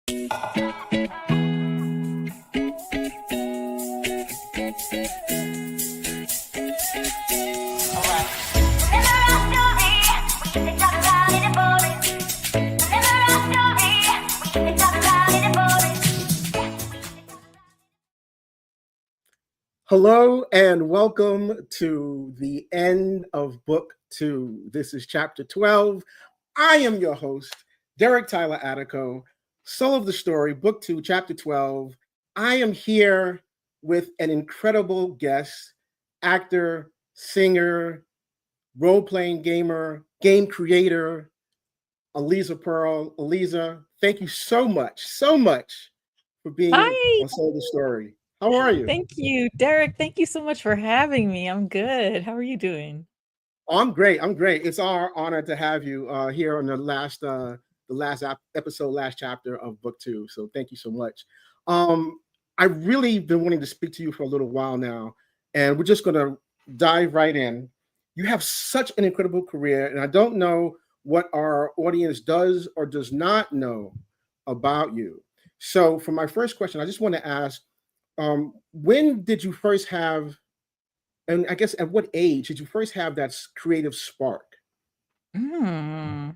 Hello and welcome to the end of Book 2. This is Chapter 12. I am your host, Derek Tyler Attico, Soul of the Story, Book 2, Chapter 12. I am here with an incredible guest, actor, singer, role-playing gamer, game creator, Aliza Pearl. Aliza, thank you so much for being Hi. on Soul of the Story. How are you? Thank you, Derek. Thank you so much for having me. I'm good. How are you doing? I'm great. It's our honor to have you here on the last episode, last chapter of Book 2. So thank you so much. I've really been wanting to speak to you for a little while now, and we're just going to dive right in. You have such an incredible career, and I don't know what our audience does or does not know about you. So for my first question, I just want to ask, when did you first have, and I guess at what age did you first have that creative spark? Mm.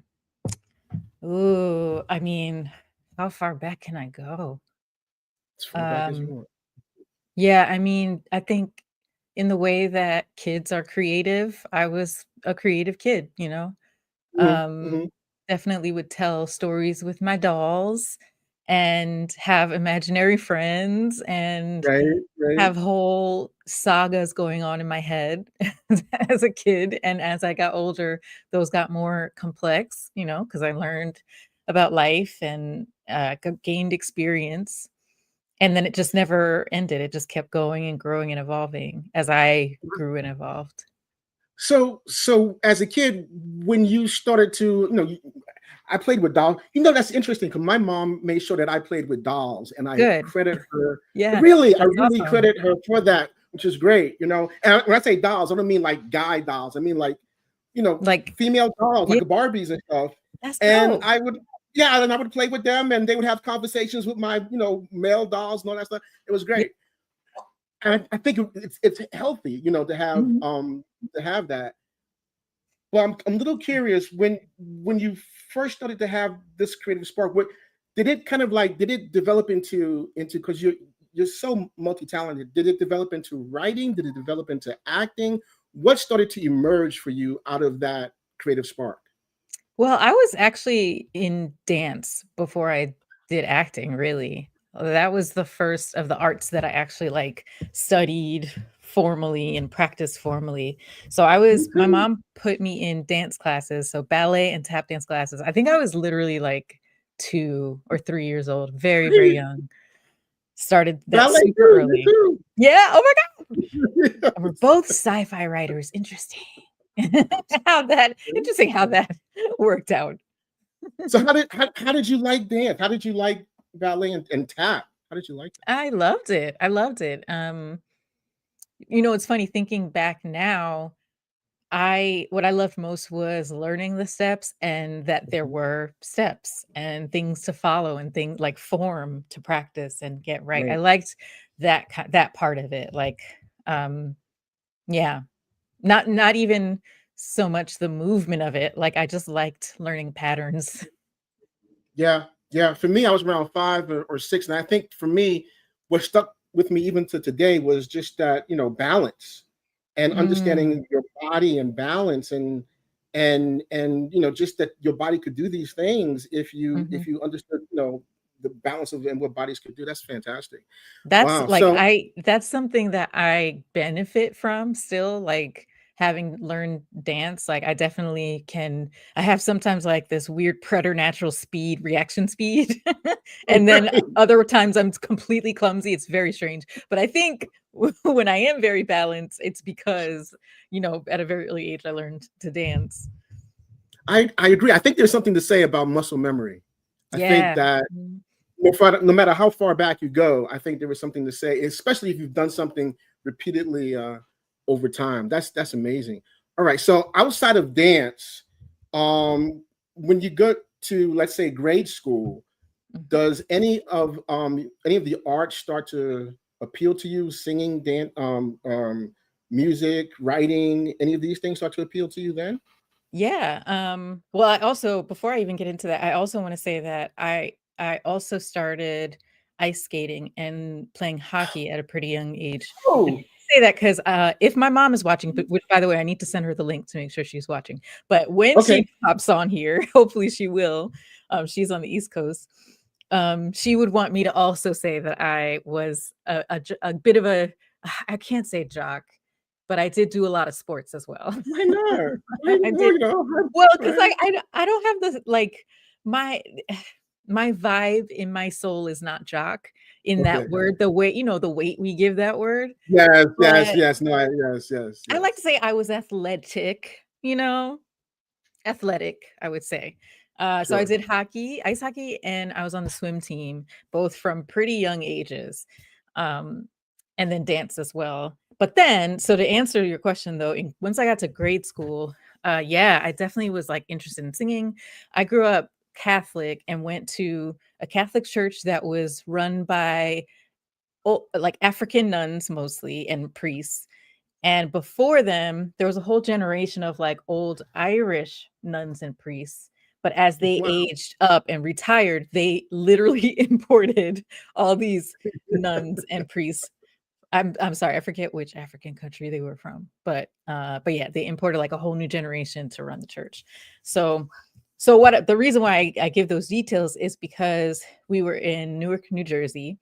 Ooh, I mean, how far back can I go? As far back as you Um, want. yeah, I mean, I think in the way that kids are creative, I was a creative kid, you know? Mhm, mhm. Definitely would tell stories with my dolls and have imaginary friends and Right, right. have whole sagas going on in my head as a kid, and as I got older, those got more complex, you know, because I learned about life and, gained experience, and then it just never ended, it just kept going and growing and evolving as I grew and evolved. So as a kid, when you started to, I played with dolls. That's interesting because my mom made sure that I played with dolls, and I Good. credit her. Yeah, Really, I that's really awesome. credit her for that, which is great. And when I say dolls, I don't mean like guy dolls. I mean like, Like, female dolls, like yeah, the Barbies and stuff. that's And dope. I would, yeah, and I would play with them, and they would have conversations with my, male dolls and all that stuff. It was Yeah, great. And I think it's healthy, mhm. to have that. Well, I'm a little curious when you first started to have this creative spark. What did it kind of like? Did it develop into because you're so multi-talented? Did it develop into writing? Did it develop into acting? What started to emerge for you out of that creative spark? Well, I was actually in dance before I did acting, really. That was the first of the arts that I actually, like, studied formally and practiced formally. So I was my Okay. mom put me in dance classes, so ballet and tap dance classes. I think I was literally, like, 2 or 3 years old, very, very Hey, young. Started that ballet super too. Me early. too. Yeah, oh my god! And we're both sci-fi writers, interesting. Interesting how that worked out. So how did you like dance? How did you like ballet and tap? How did you like that? I loved it. I loved it. You know, it's funny thinking back now, I what I loved most was learning the steps and that there Mhm. were steps and things to follow and things like form to practice and get right. I Right. liked that part of it. Like, um, yeah, not even so much the movement of it. Like I just liked learning patterns. Yeah, yeah. For me, I was around 5 or 6, and I think for me, what stuck with me even to today was just that balance and Mm, understanding your body and balance and just that your body could do these things if you mhm. if you understood the balance of and what bodies could do. That's fantastic. That's Wow. like So that's something that I benefit from still, like, having learned dance, like, I definitely can I have sometimes, like, this weird preternatural speed, reaction speed, and then right. other times I'm completely clumsy, it's very strange, but I think when I am very balanced, it's because, you know, at a very early age, I learned to dance. I agree. I think there's something to say about muscle memory. I think Yeah. that Mhm. no matter how far back you go, I think there was something to say, especially if you've done something repeatedly over time. That's amazing. All right, so outside of dance, when you go to let's say grade school, Mhm. Does any of the arts start to appeal to you? Singing, dance, music, writing, any of these things start to appeal to you then? Yeah. Well, I also, before I even get into that, I also want to say that I also started ice skating and playing hockey at a pretty young age. And Oh, I say that because if my mom is watching, but which by the way, I need to send her the link to make sure she's watching. But when okay. she pops on here, hopefully she will. She's on the East Coast. She would want me to also say that I was a bit of a, I can't say jock, but I did do a lot of sports as well. Why not? Why, I well, did. you know, Well, because right? I don't have the like my my vibe in my soul is not jock in that Okay. word, the way, the weight we give that word. Yes, yes, But yes. No, yes, yes, I like to yes. say I was athletic, athletic, I would say. So I Sure. did hockey, ice hockey, and I was on the swim team, both from pretty young ages, um, and then dance as well. But then, so to answer your question though, once I got to grade school, yeah, I definitely was like interested in singing. I grew up Catholic and went to a Catholic church that was run by like African nuns mostly and priests, and before them, there was a whole generation of like old Irish nuns and priests. But as they Wow. aged up and retired, they literally imported all these nuns and priests. I'm sorry, I forget which African country they were from, but yeah, they imported like a whole new generation to run the church. So what the reason why I give those details is because we were in Newark, New Jersey,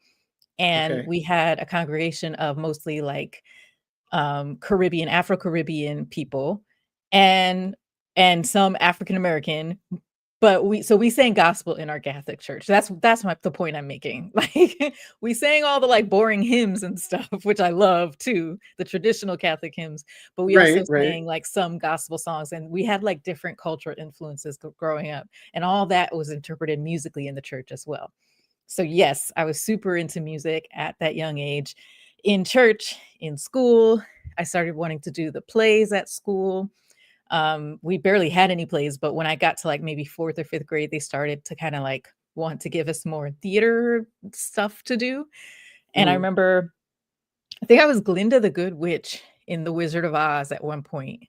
and Okay. we had a congregation of mostly like Caribbean, Afro-Caribbean people, and some African American, but we sang gospel in our Catholic church. That's the point I'm making. Like we sang all the like boring hymns and stuff, which I love too, the traditional Catholic hymns, but we also Right, right. sang like some gospel songs, and we had like different cultural influences growing up, and all that was interpreted musically in the church as well. So yes, I was super into music at that young age. In church, in school, I started wanting to do the plays at school. We barely had any plays, but when I got to like maybe fourth or fifth grade, they started to kind of like want to give us more theater stuff to do. And I Mhm. remember, I think I was Glinda the Good Witch in The Wizard of Oz at one point.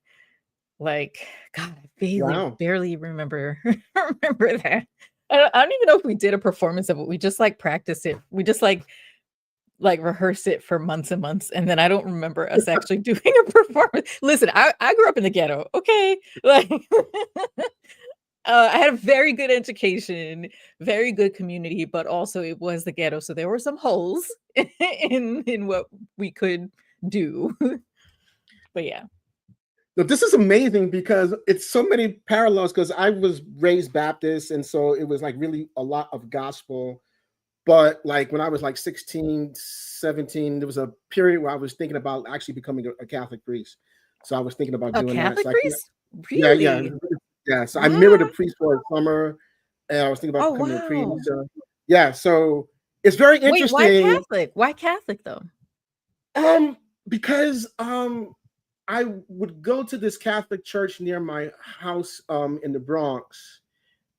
Like, God, I Wow. barely remember remember that. I don't even know if we did a performance of it. We just like practiced it. We just like rehearsed it for months and months, and then I don't remember us actually doing a performance. Listen, I grew up in the ghetto, okay? Like I had a very good education, very good community, but also it was the ghetto, so there were some holes in what we could do. But yeah. No, this is amazing because it's so many parallels because I was raised Baptist, and so it was like really a lot of gospel. But like when I was like 16, 17, there was a period where I was thinking about actually becoming a Catholic priest. So I was thinking about A doing that. Catholic So priest? yeah, yeah, Really? yeah. So I mirrored a What? priest for a summer, and I was thinking about Oh, becoming a priest. wow. Yeah, so it's very Wait, why interesting. Catholic? Why Catholic though? Because I would go to this Catholic church near my house in the Bronx,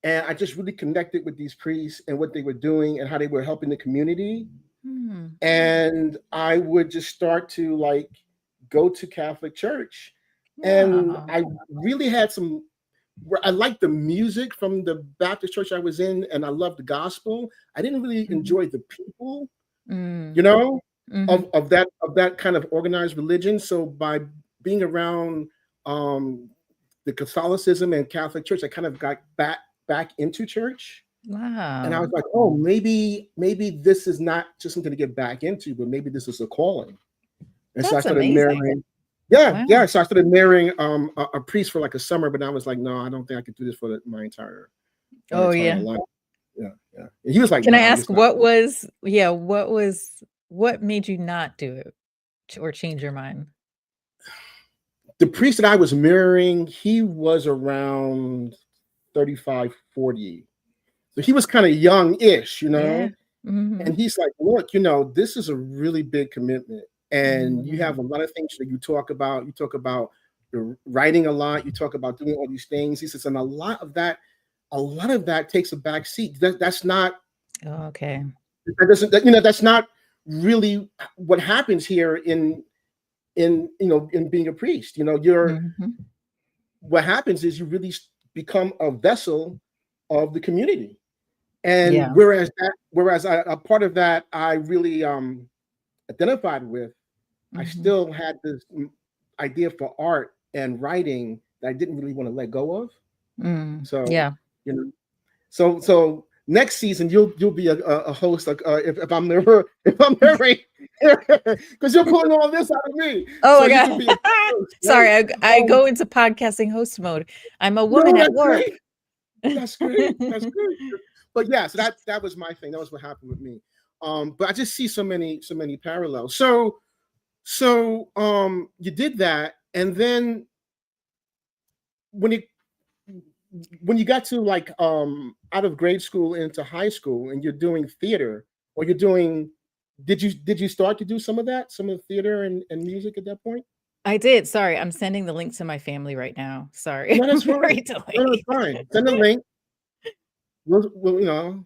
and I just really connected with these priests and what they were doing and how they were helping the community. Hmm. And I would just start to like go to Catholic church, and Wow. I really had some. I liked the music from the Baptist church I was in, and I loved the gospel. I didn't really Mhm. enjoy the people, you Mm. know, Mhm. of that kind of organized religion. So by being around um, the Catholicism and Catholic Church, I kind of got back into church, and I was Wow. like, oh, maybe this is not just something to get back into, but maybe this is a calling. And so I That's started amazing. marrying. Yeah, Wow. yeah. So I started marrying a priest for like a summer, but I was like, no, I don't think I could do this for my Oh, entire yeah. life. Yeah, yeah. And he was like, Can I no, ask it's not. what made you not do it or change your mind? The priest that I was mirroring, he was around 35, 40. So he was kind of young-ish, Yeah. Mhm. And he's like, look, this is a really big commitment. And you have Mhm. a lot of things that you talk about. You talk about the writing a lot, you talk about doing all these things. He says, and a lot of that takes a back seat. That's not Oh, okay. That doesn't, that's not really what happens here in being a priest. Mhm. What happens is you really become a vessel of the community. And Yeah. whereas a part of that I really identified with, I Mhm. still had this idea for art and writing that I didn't really want to let go of. So, Yeah. you know, so next season you'll be a host, if I'm never because you're pulling all this out of me, Oh so my you can god. be a host, right? Sorry, I Um, go into podcasting host mode. I'm a woman no, at that's work. great. That's great. That's great. But yeah, so that was my thing. That was what happened with me. But I just see so many parallels. So you did that, and then when you when you got to like out of grade school into high school, and you're doing theater, or you're doing, did you start to do some of the theater and music at that point? I did. Sorry, I'm sending the link to my family right now. Sorry, No, I'm that's fine. very No, that's delayed. fine. Send a link. We'll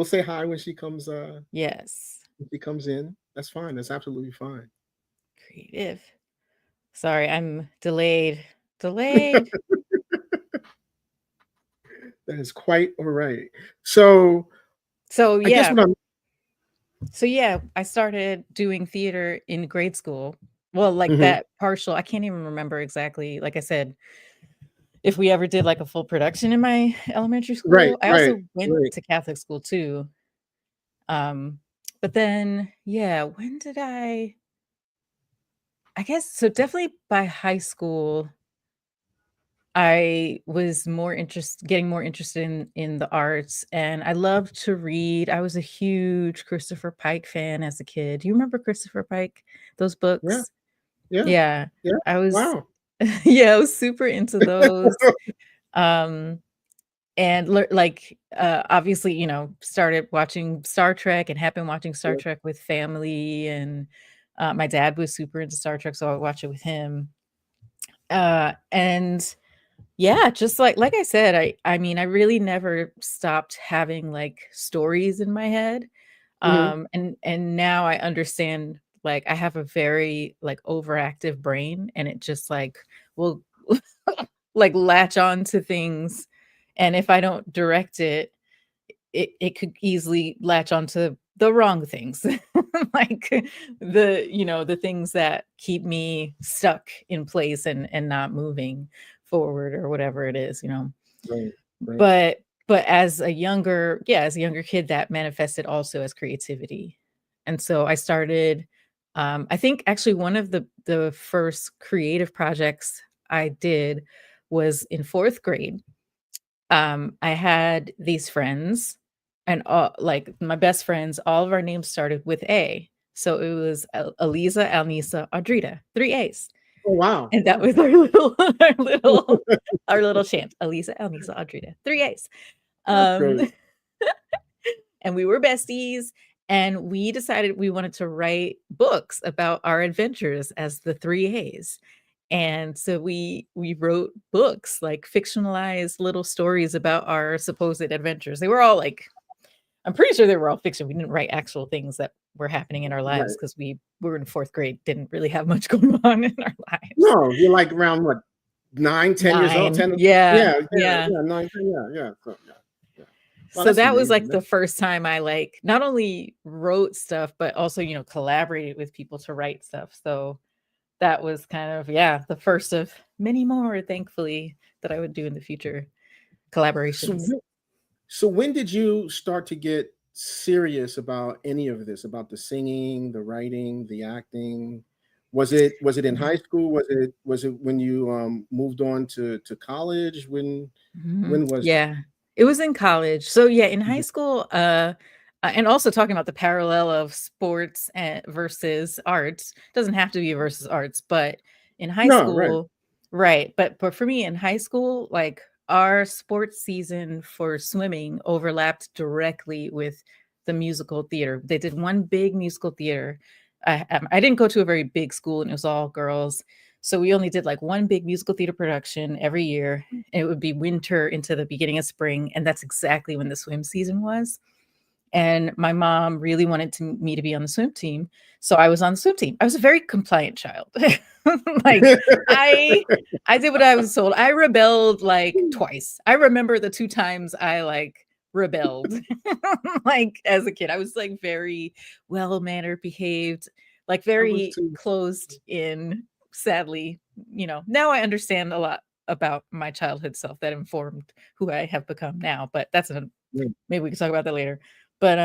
say hi when she comes. Yes, If he comes in, that's fine. That's absolutely fine. creative. Sorry, I'm delayed. Delayed. That is quite all right. So So I guess yeah, what I'm. I started doing theater in grade school. Well, like Mhm. that partial. I can't even remember exactly. Like I said, if we ever did like a full production in my elementary Right, school. I right, also went right. to Catholic school too. Um, but then, yeah, when did I guess so definitely by high school, I was getting more interested in the arts, and I loved to read. I was a huge Christopher Pike fan as a kid. Do you remember Christopher Pike? Those Yeah, books? yeah, Yeah. yeah. I was Wow. yeah, I was super into those. Um, and obviously, started watching Star Trek and have been watching Star Yeah. Trek with family, and my dad was super into Star Trek, so I would watch it with him. And yeah, just like I said, I mean, I really never stopped having like stories in my head. Mhm. And now I understand, like I have a very like overactive brain, and it just like will like latch on to things, and if I don't direct it, it could easily latch onto the wrong things. Like the things that keep me stuck in place and not moving forward or whatever it is. Right, right. But as a younger kid, that manifested also as creativity. And so I started, I think actually one of the first creative projects I did was in 4th grade. I had these friends, and all like my best friends, all of our names started with A. So it was Aliza, Alnisa, Audrita, 3 A's. Oh wow, And that wow. was our little our little chant. Alisa, Alnisa, Audrita, 3 A's. That's Um, great. and we were besties, and we decided we wanted to write books about our adventures as the 3 A's. And so we wrote books, like fictionalized little stories about our supposed adventures. They were all like, I'm pretty sure they were all fiction. We didn't write actual things that were happening in our lives Right. because we were in 4th grade, didn't really have much going on in our lives. No, you're like around what, 9, 10 years old, 9. 10. Yeah, Yeah, yeah, yeah. yeah, 9, 10, yeah, yeah. So yeah, yeah. Wow, So that's that was like amazing. the first time I like not only wrote stuff, but also, collaborated with people to write stuff. So that was kind of, yeah, the first of many more, thankfully, that I would do in the future. So Collaborations. so when did you start to get serious about any of this, about the singing, the writing, the acting? Was it in high school? Was it when you moved on to college? When was that? Yeah, it was in college. So yeah, in high Mhm. school, and also talking about the parallel of sports versus arts, doesn't have to be versus arts, but in high No, right. school, right? But for me in high school, like our sports season for swimming overlapped directly with the musical theater. They did one big musical theater. I didn't go to a very big school, and it was all girls. So we only did like one big musical theater production every year. It would be winter into the beginning of spring, and that's exactly when the swim season was. And my mom really wanted me to be on the swim team. So I was on the swim team. I was a very compliant child. Like I did what I was told. I rebelled like twice. I remember the 2 times I like rebelled. Like as a kid, I was like very well-mannered, behaved, like I was very too. closed in, sadly. Now I understand a lot about my childhood self that informed who I have become now, but maybe we can talk about that later. But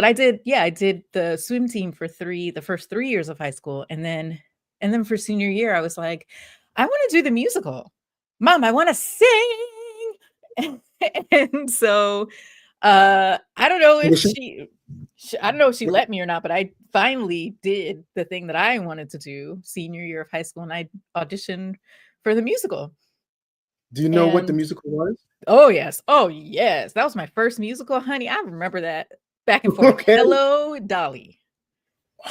I did, yeah, I did the swim team for the first 3 years of high school, and then for senior year, I was like, I want to do the musical. Mom, I want to sing. And so I don't know if I don't know if she let me or not, but I finally did the thing that I wanted to do senior year of high school, and I auditioned for the musical. Do you know what the musical was? Oh yes. Oh yes. That was my first musical, honey. I remember that back and forth. Okay. Hello, Dolly.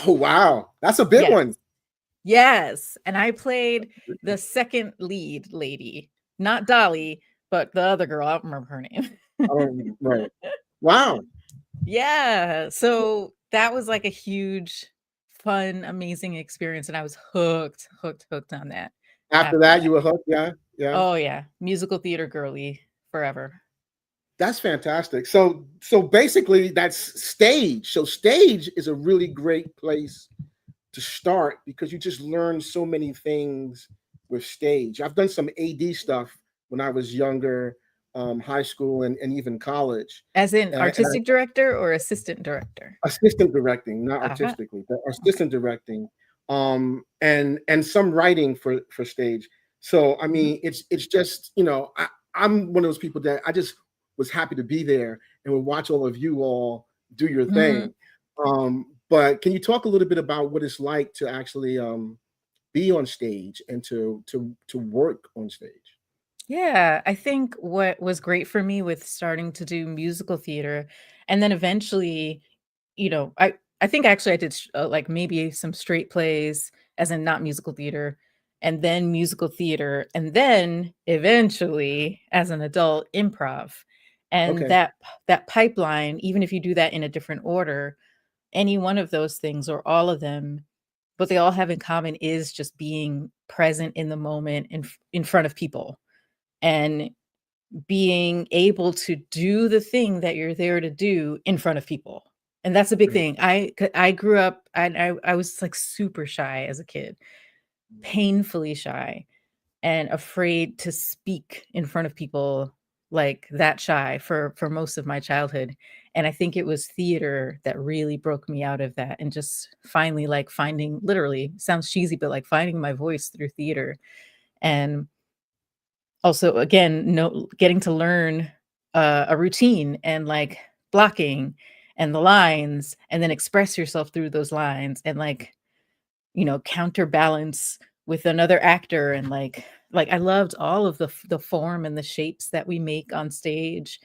Oh, wow. That's a big Yes. one. Yes. And I played the second lead lady, not Dolly, but the other girl. I don't remember her name. Right. Wow. Yeah. So that was like a huge, fun, amazing experience. And I was hooked on that. After that, you were hooked. Yeah. Yeah. Oh yeah. Musical theater girly forever. That's fantastic. So basically that's stage. So stage is a really great place to start because you just learn so many things with stage. I've done some AD stuff when I was younger, high school and even college. As in artistic director or assistant director? Assistant directing, not artistically, but assistant directing, and some writing for stage. So I mean, it's just I'm one of those people that I just was happy to be there and would watch all of you all do your thing. But can you talk a little bit about what it's like to actually be on stage and to work on stage? Yeah, I think what was great for me with starting to do musical theater, and then eventually, I think actually I did like maybe some straight plays, as in not musical theater, and then musical theater, and then eventually, as an adult, improv. And Okay. that pipeline, even if you do that in a different order, any one of those things or all of them, what they all have in common is just being present in the moment in front of people, and being able to do the thing that you're there to do in front of people. And that's a big thing. I grew up, I was like super shy as a kid, painfully shy and afraid to speak in front of people, like that shy for most of my childhood. And I think it was theater that really broke me out of that, and just finally like finding, literally sounds cheesy, but like finding my voice through theater. And also, again, getting to learn a routine and like blocking and the lines, and then express yourself through those lines, and like, counterbalance with another actor, and like I loved all of the form and the shapes that we make on stage,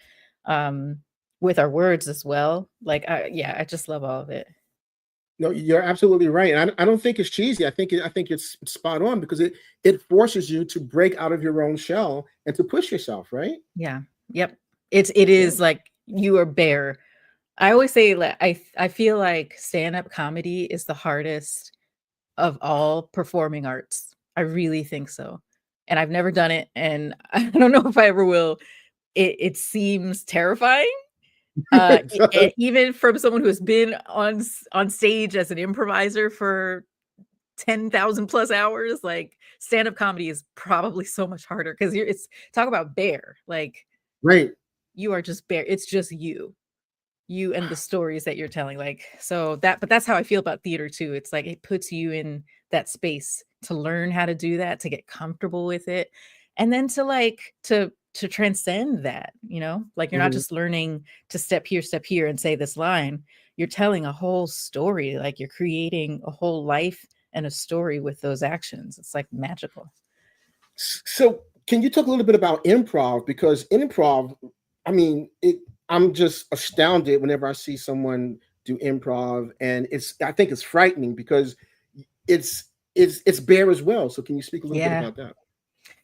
with our words as well. Like, I just love all of it. No, you're absolutely right. And I don't think it's cheesy. I think it's spot on because it forces you to break out of your own shell and to push yourself, right? Yeah. Yep. It is Yeah. like you are bare. I always say, like, I feel like stand-up comedy is the hardest of all performing arts. I really think so. And I've never done it, and I don't know if I ever will. It seems terrifying. Even from someone who has been on stage as an improviser for 10,000 plus hours, like stand-up comedy is probably so much harder because it's talk about bare. Like, Right. you are just bare. It's just you and the stories that you're telling. Like, but that's how I feel about theater too. It's like it puts you in that space to learn how to do that, to get comfortable with it, and then to like to transcend that, like you're not Mhm. just learning to step here and say this line. You're telling a whole story, like you're creating a whole life and a story with those actions. It's like magical. So can you talk a little bit about improv? Because improv, I mean, I'm just astounded whenever I see someone do improv, and I think it's frightening because it's bare as well. So can you speak a little bit Yeah. about that?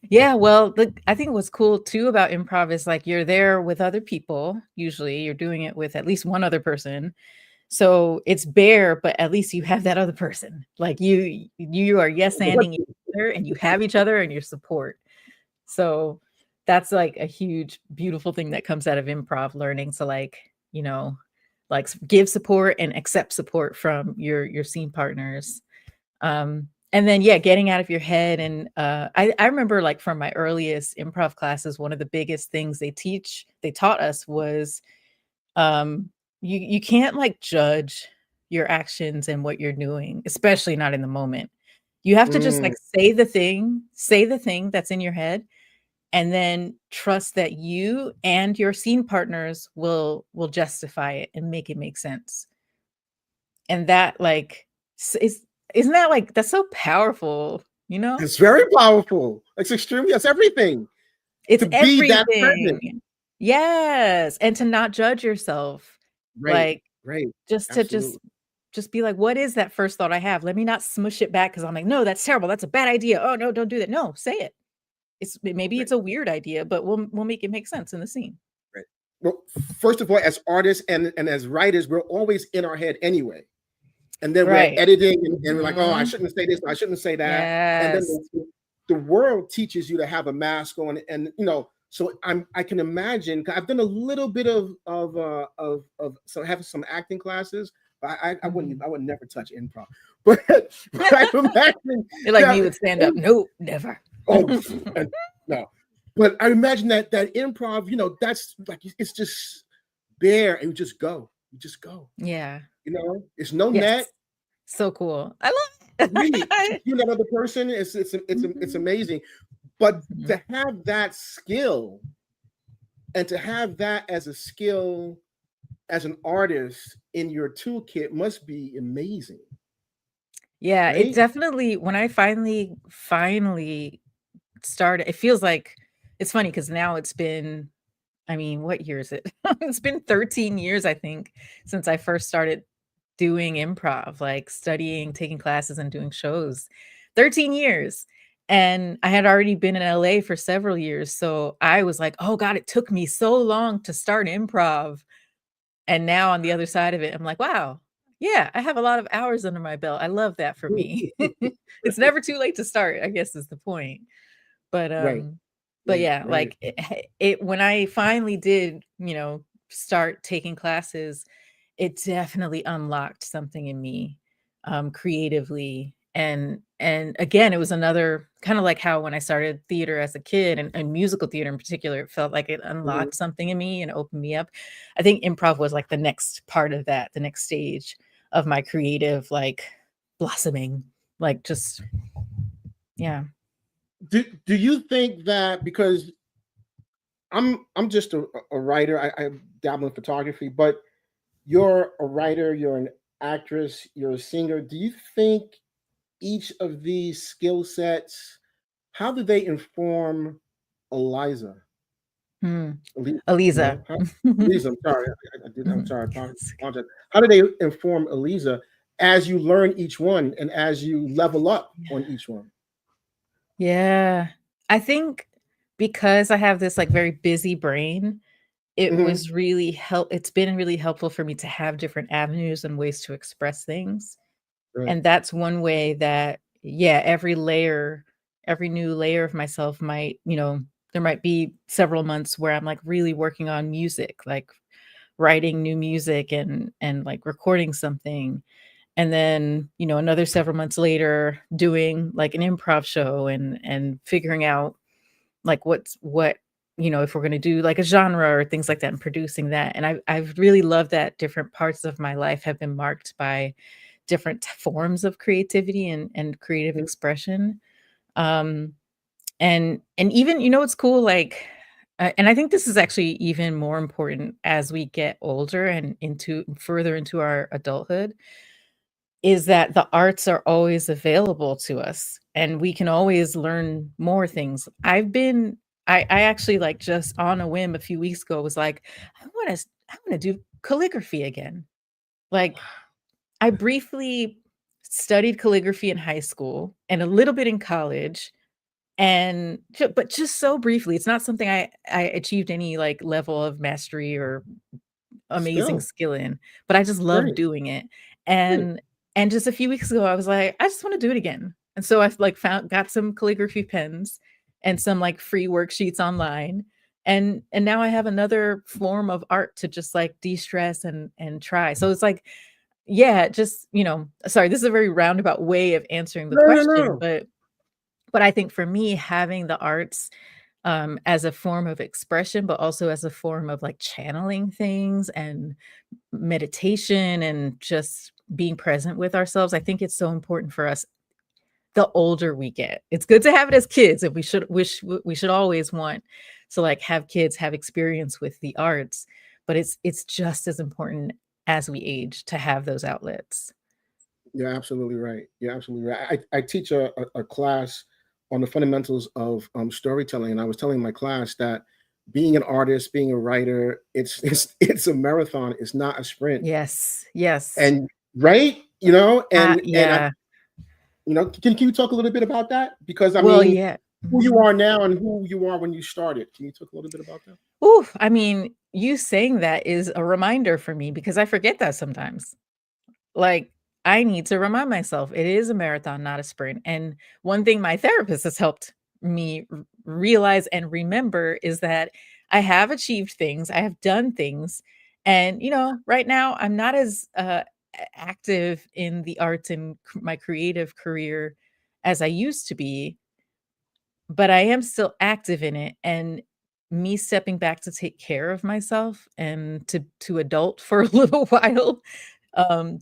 Yeah, well, I think what's cool too about improv is like you're there with other people. Usually, you're doing it with at least one other person. So it's bare, but at least you have that other person. Like you are yes-anding each other and you have each other and your support. So that's like a huge, beautiful thing that comes out of improv, learning to like, you know, like give support and accept support from your scene partners. And then yeah, getting out of your head. And I remember like from my earliest improv classes, one of the biggest things they taught us was um you can't like judge your actions and what you're doing, especially not in the moment. You have to just Mm, like say the thing that's in your head, and then trust that you and your scene partners will justify it and make it make sense. And that like is isn't that like that's so powerful, you know? it's very powerful. It's extremely. It's everything It's to be that present. everything. Yes, and to not judge yourself. Right. Like, Right. just to Absolutely. just be like, "What is that first thought I have? Let me not smush it back because 'cause I'm like, "No, that's terrible. That's a bad idea. Oh, no, don't do that." No, say it. Maybe Right. it's a weird idea, but we'll make it make sense in the scene. Right. Well, first of all, as artists and as writers, we're always in our head anyway. And then we're Right. editing and we're like, oh, I Mhm. shouldn't say this, I shouldn't say that. And then Yes. the world teaches you to have a mask on, and so I can imagine. 'Cause I've done a little bit of so having some acting classes. But Mhm. I would never touch improv. But but I imagine You're like me that with stand-up. Nope, never. oh and, no. But I imagine that improv, that's like it's just there and you just go. You just go. Yeah. It's no net. Yes. So cool. I love Really, just it. you and that other person, it's Mhm. amazing. But Mhm. to have that skill and to have that as a skill as an artist in your toolkit must be amazing, Yeah, it right? definitely when I finally started, it feels like it's funny because now it's been, I mean, what year is it? It's been 13 years, I think, since I first started doing improv, like studying, taking classes, and doing shows. 13 years. And I had already been in LA for several years. So I was like, oh God, it took me so long to start improv. And now on the other side of it, I'm like, wow, yeah, I have a lot of hours under my belt. I love that for me. It's never too late to start, I guess is the point. But, Right, um, but right, yeah, right. like it when I finally did, start taking classes, it definitely unlocked something in me, creatively. And again, it was another kind of like how when I started theater as a kid and musical theater in particular, it felt like it Mhm. unlocked something in me and opened me up. I think improv was like the next part of that, the next stage of my creative like blossoming, like just yeah. Do you think that because I'm just a writer, I dabble in photography, but you're a writer, you're an actress, you're a singer. Do you think each of these skill sets, how do they inform Eliza? Hmm. Ali- Aliza. how, Eliza, I'm sorry, I'm Mhm. sorry, Yes. apologize. How do they inform Eliza as you learn each one and as you level up on each one? Yeah. I think because I have this, like, very busy brain, Hmm. it's been really helpful for me to have different avenues and ways to express things, Right. and that's one way that yeah, every new layer of myself might, there might be several months where I'm, like, really working on music, like, writing new music and, like, recording something, and then, another several months later doing, like, an improv show and figuring out like if we're going to do like a genre or things like that and producing that. And I've really loved that different parts of my life have been marked by different forms of creativity and creative Mhm. expression. um and even, it's cool, like and I think this is actually even more important as we get older and into further into our adulthood, is that the arts are always available to us and we can always learn more things. I actually like just on a whim a few weeks ago was like, I want to do calligraphy again. Like I briefly studied calligraphy in high school and a little bit in college, but just so briefly. It's not something I achieved any like level of mastery or amazing Still, skill in, but I just love great, doing it. great. And just a few weeks ago, I was like, I just want to do it again. And so I like got some calligraphy pens and some like free worksheets online. And now I have another form of art to just like de-stress and try. So it's like, yeah, just, sorry, this is a very roundabout way of answering the No, no, question, no. but I think for me, having the arts as a form of expression, but also as a form of like channeling things and meditation and just being present with ourselves. I think it's so important for us the older we get. It's good to have it as kids, and we should always want to like have kids have experience with the arts, but it's just as important as we age to have those outlets. You're absolutely right. You're absolutely right. I teach a class on the fundamentals of storytelling, and I was telling my class that being an artist, being a writer, it's a marathon. It's not a sprint. Yes. Yes. And right, and I, Yeah. can you talk a little bit about that? Because I Well, mean, yeah. who you Mhm. are now and who you are when you started. Can you talk a little bit about that? Ooh, I mean, you saying that is a reminder for me because I forget that sometimes. Like, I need to remind myself it is a marathon, not a sprint. And one thing my therapist has helped me realize and remember is that I have achieved things, I have done things. And, right now I'm not as active in the arts and my creative career as I used to be, but I am still active in it. And me stepping back to take care of myself and to adult for a little while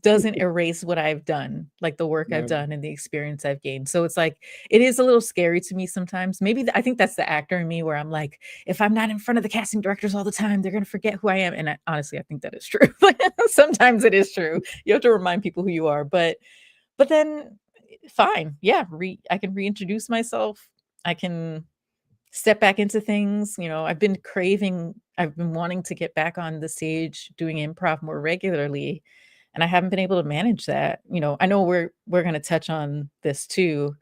doesn't erase what I've done, like the work I've Yeah. done and the experience I've gained. So it's like it is a little scary to me sometimes. Maybe I think that's the actor in me where I'm like, if I'm not in front of the casting directors all the time, they're gonna forget who I am. And honestly, I think that is true. Sometimes it is true. You have to remind people who you are, but then fine, yeah, I can reintroduce myself. I can step back into things. I've been wanting to get back on the stage doing improv more regularly, and I haven't been able to manage that. I know we're going to touch on this too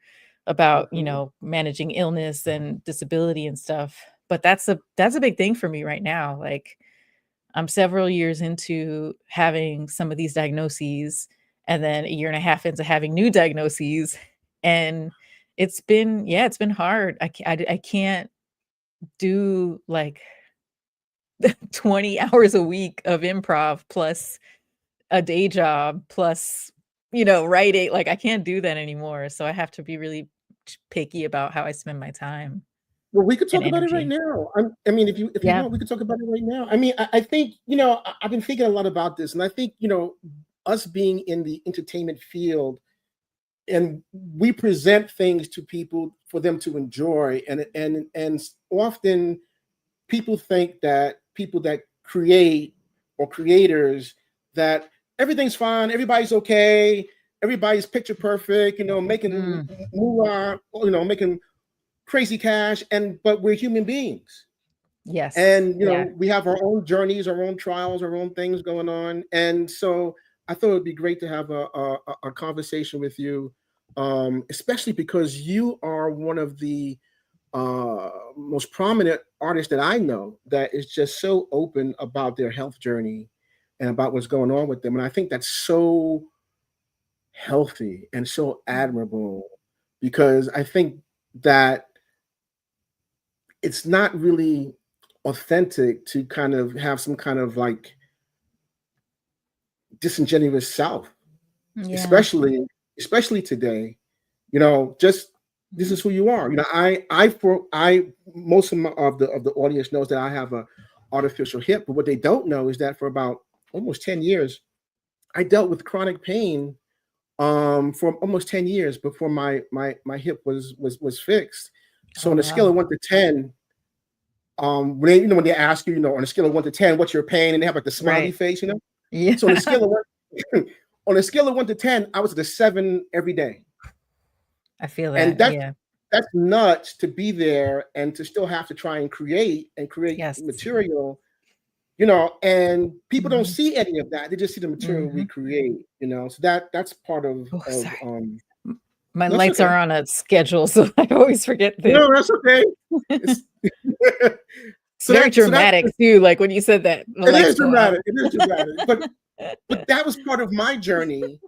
about, Absolutely. managing illness and disability and stuff, but that's a big thing for me right now. Like, I'm several years into having some of these diagnoses and then a year and a half into having new diagnoses, and it's been hard. I can't do like 20 hours a week of improv plus a day job plus, writing. Like, I can't do that anymore. So I have to be really picky about how I spend my time Well, we could and talk about it right energy. now. I mean, if you Yeah. want, we could talk about it right now. I mean, I think I've been thinking a lot about this, and I think us being in the entertainment field, and we present things to people for them to enjoy, and often people think that people that create or creators that everything's fine, everybody's okay, everybody's picture perfect, making Mm, moolah, making crazy cash, but we're human beings, yes. and Yeah. we have our own journeys, our own trials, our own things going on, and so I thought it would be great to have a conversation with you, especially because you are one of the most prominent artists that I know that is just so open about their health journey and about what's going on with them, and I think that's so healthy and so admirable, because I think that it's not really authentic to kind of have some kind of like disingenuous self, Yeah. especially today. Just this Mhm. is who you are. I most of the audience knows that I have a artificial hip, but what they don't know is that for about almost 10 years, I dealt with chronic pain for almost 10 years before my hip was fixed. So Oh, on a scale wow. of 1 to 10, when they ask you, on a scale of 1 to 10, what's your pain, and they have like the smiley Right. face. Yeah. So on a scale of one, on a scale of 1 to 10, I was at a 7 every day, I feel and that. that's Yeah. that's nuts to be there and to still have to try and create Yes. material, and people don't Mhm. see any of that. They just see the material we Mhm. create. So that's part of Oh, sorry. My That's lights okay. are on a schedule, so I always forget this. No, that's okay. It's, It's very so that's dramatic too, like when you said that the it lights is go out. dramatic. It is dramatic. But that was part of my journey,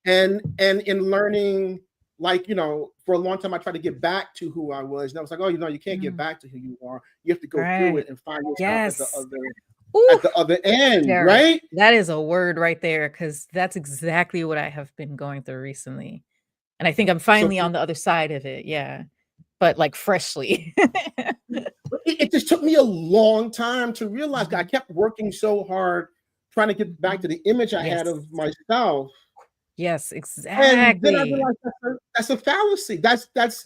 and in learning, like, for a long time I tried to get back to who I was, and I was like, oh, you can't get Mm, back to who you are. You have to go through right. it and find yourself Yes. at Ooh, the other end, Derek, right? that is a word right there, because that's exactly what I have been going through recently, and I think I'm So finally on the other side of it, yeah, but, like, freshly. it just took me a long time to realize that I Mhm, kept working so hard trying to get back mhm. to the image I had Yes. of myself. Yes, And then I exactly. realized that's a fallacy.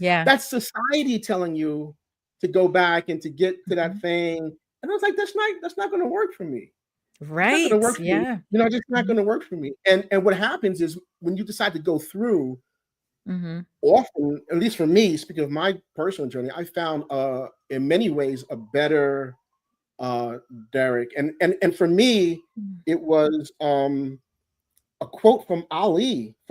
Yeah. That's society telling you to go back and to get to that Mhm. thing. And I was like, that's not going to work for me. It's not going to Right, work for me. yeah. It's just not Mhm, going to work for me. And what happens is when you decide to go through, mhm. often, at least for me, speaking of my personal journey, I found in many ways a better uh Derek. And for me, Mm. it was a quote from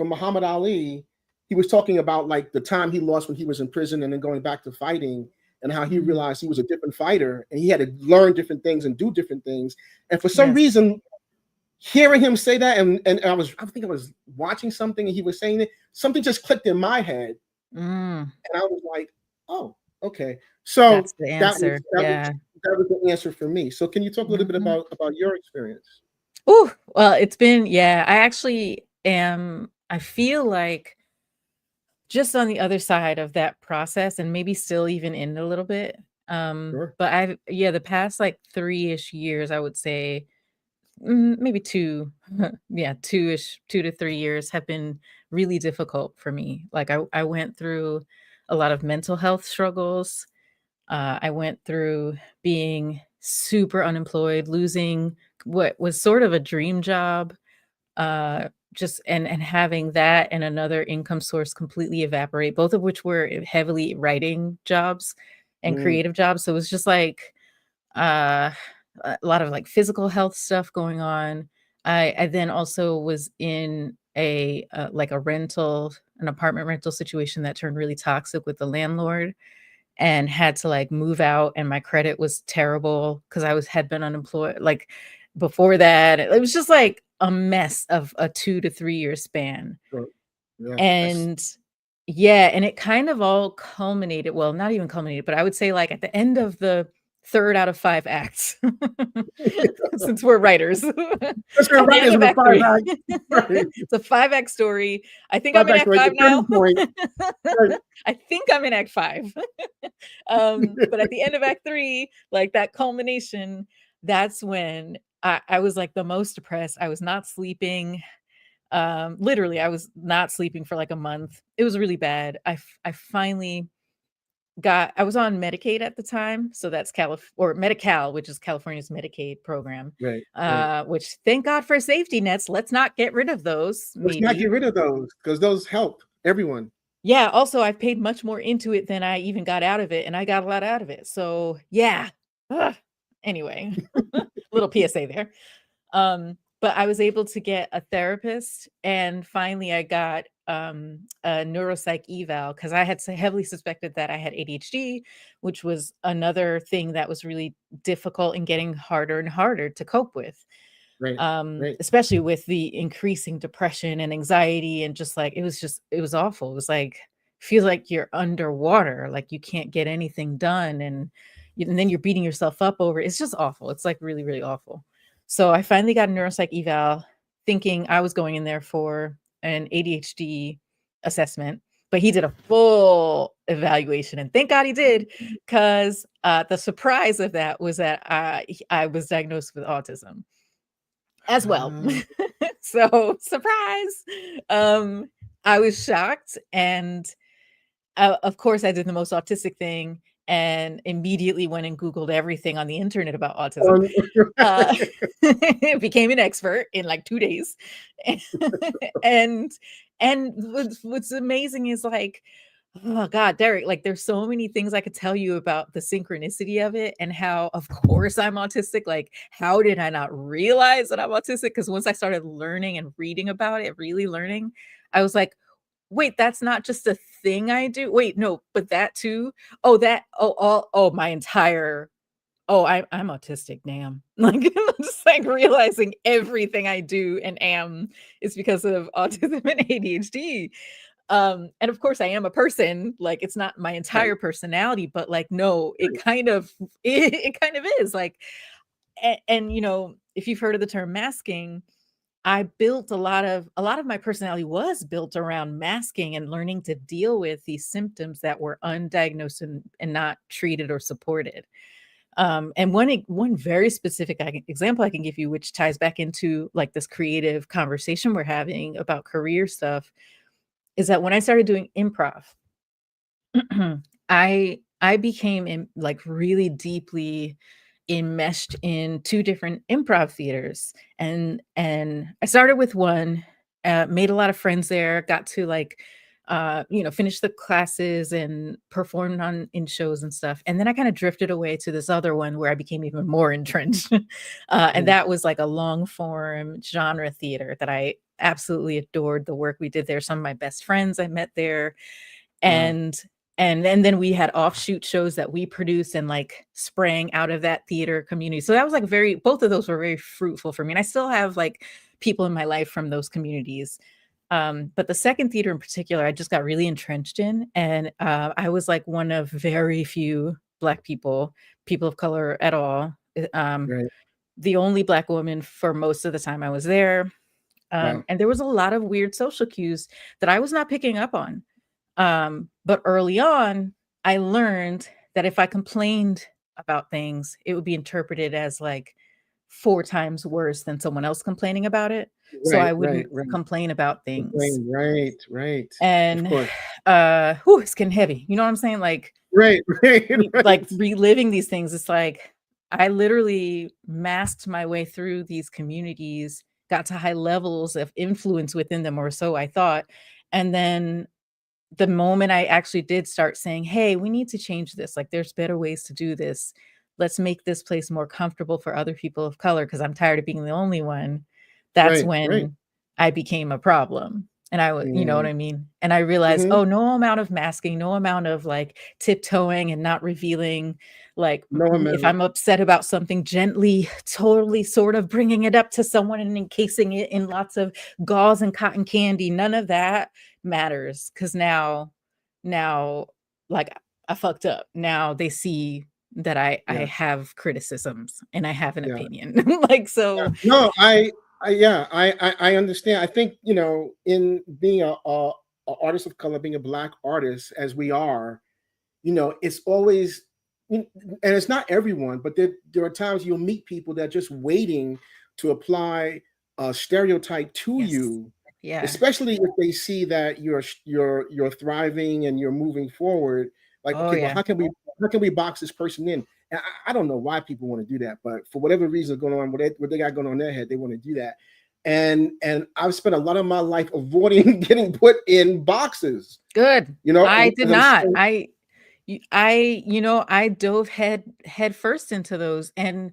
Muhammad Ali. He was talking about like the time he lost when he was in prison and then going back to fighting, and how he Mhm. realized he was a different fighter and he had to learn different things and do different things. And for some Yes. reason, hearing him say that, and I think I was watching something and he was saying it, something just clicked in my head, Mm, and I was like, oh, okay. So that's the that was answer, that was yeah. that was the answer for me. So can you talk a little bit Mhm. about your experience? Ooh, well, it's been yeah, I actually am I feel like just on the other side of that process and maybe still even in it a little bit, Sure. but I've yeah, the past, like, 3-ish years, I would say, maybe 2, yeah, 2-ish, 2 to 3 years have been really difficult for me. Like, I went through a lot of mental health struggles. I went through being super unemployed, losing what was sort of a dream job, just and having that and another income source completely evaporate, both of which were heavily writing jobs and Mm, creative jobs. So it was just like uh, a lot of like physical health stuff going on. I then also was in a like a rental, an apartment rental situation that turned really toxic with the landlord and had to, like, move out, and my credit was terrible because I was had been unemployed, like, before that. It was just, like, a mess of a 2 to 3-year span, sure. Yeah, that's and yeah, and it kind of all culminated well, not even culminated, but I would say, like, at the end of the 3rd out of 5 acts, since we're writers. that's At the end writers of with a act five 3. act. Right. It's a 5 act story. I think I'm Five in act act right. The 5 turning now. point. Right. I think I'm in act 5. But at the end of act 3, like, that culmination, that's when I was, like, the most depressed. I was not sleeping. Literally, I was not sleeping for, like, a month. It was really bad. I finally I was on Medicaid at the time, so that's or Medi-Cal, which is California's Medicaid program, Right. Right. which thank God for safety nets. Let's not get rid of those, Let's not get maybe. rid of those because those help everyone. Yeah, also, I've paid much more into it than I even got out of it, and I got a lot out of it. So, yeah. Ugh. Anyway, little PSA there. But I was able to get a therapist, and finally I got a neuropsych eval because I had heavily suspected that I had ADHD, which was another thing that was really difficult and getting harder and harder to cope with. Right. Right. Especially with the increasing depression and anxiety, and it was awful. It was like feels like you're underwater, like you can't get anything done, and then you're beating yourself up over it. It's just awful. It's like really, really awful. So I finally got a neuropsych eval, thinking I was going in there for an ADHD assessment, but he did a full evaluation, and thank God he did, because the surprise of that was that I was diagnosed with autism as well. Ah, So, surprise! Um, I was shocked, and, of course, I did the most autistic thing and immediately went and Googled everything on the internet about autism. on- Uh, became an expert in, like, 2 days. And what's amazing is, like, oh god, Derek, like, there's so many things I could tell you about the synchronicity of it and how, of course, I'm autistic. Like, how did I not realize that I'm autistic? Because once I started learning and reading about it, really learning, I was like, wait, that's not just a thing I do? Wait, no, but that too? Oh, that oh, my entire oh, I'm autistic, damn. Like, I'm just, like, realizing everything I do and am is because of autism and ADHD. And of course, I am a person, like, it's not my Right, entire personality, but, like, no, it right, kind of it kind of is, like, and, if you've heard of the term masking, I built a lot of my personality was built around masking and learning to deal with these symptoms that were undiagnosed and not treated or supported. And one very specific example I can give you, which ties back into like this creative conversation we're having about career stuff, is that when I started doing improv, I became like really deeply enmeshed in two different improv theaters, and I started with one, made a lot of friends there, got to like finish the classes and performed on in shows and stuff, and then I kind of drifted away to this other one where I became even more entrenched, and mhm, that was like a long form genre theater that I absolutely adored the work we did there. Some of my best friends I met there, wow, and and then we had offshoot shows that we produced and like sprang out of that theater community. So that was like very both of those were very fruitful for me. And I still have like people in my life from those communities. But the second theater in particular, I just got really entrenched in. And I was like one of very few Black people, people of color at all. right, The only Black woman for most of the time I was there. wow, And there was a lot of weird social cues that I was not picking up on. But early on, I learned that if I complained about things, it would be interpreted as like 4 times worse than someone else complaining about it. So right, I right, wouldn't right. complain about The things. brain, right, right. Of And course. it's getting heavy. You know what I'm saying? Like Right, right, like right, reliving these things, it's like I literally masked my way through these communities, got to high levels of influence within them, or so I thought. And then the moment I actually did start saying, "Hey, we need to change this. Like, there's better ways to do this. Let's make this place more comfortable for other people of color because I'm tired of being the only one." That's right, right. when I became a problem. And I would, you know what Mm, I mean? And I realized, mhm. oh, no amount of masking, no amount of like tiptoeing and not revealing, like No if amendment. I'm upset about something, gently, totally sort of bringing it up to someone and encasing it in lots of gauze and cotton candy. None of that matters because now, like, I fucked up. Now they see that I Yeah, have criticisms and I have an yeah, opinion. Like, yeah. so No, yeah, I understand. I think, in being a artist of color, being a Black artist, as we are, it's always, and it's not everyone, but there are times you'll meet people that are just waiting to apply a stereotype to yes. you, Yeah. especially if they see that you're thriving and you're moving forward. Like, Oh, okay, well, yeah. how can we box this person in? And I don't know why people want to do that, but for whatever reason going on, what they got going on in their head, they want to do that. And I've spent a lot of my life avoiding getting put in boxes, Good. I did because I'm not. so I dove head first into those, and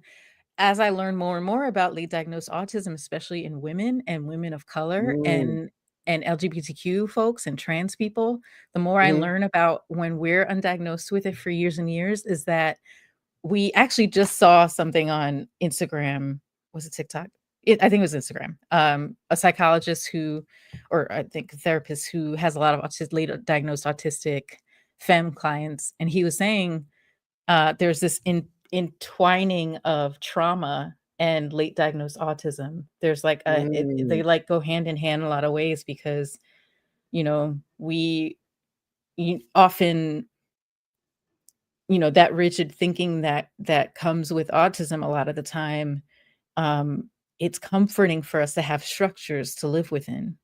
as I learned more and more about late diagnosed autism, especially in women and women of color mm, and LGBTQ folks and trans people, the more I mhm, learn about when we're undiagnosed with it for years and years, is that we actually just saw something on Instagram. Was it TikTok? I think it was Instagram. A psychologist who, or I think a therapist who has a lot of late diagnosed autistic femme clients, and he was saying there's this entwining of trauma and late diagnosed autism. There's like they mm, like go hand in hand in a lot of ways because we often that rigid thinking that comes with autism a lot of the time. um it's comforting for us to have structures to live within.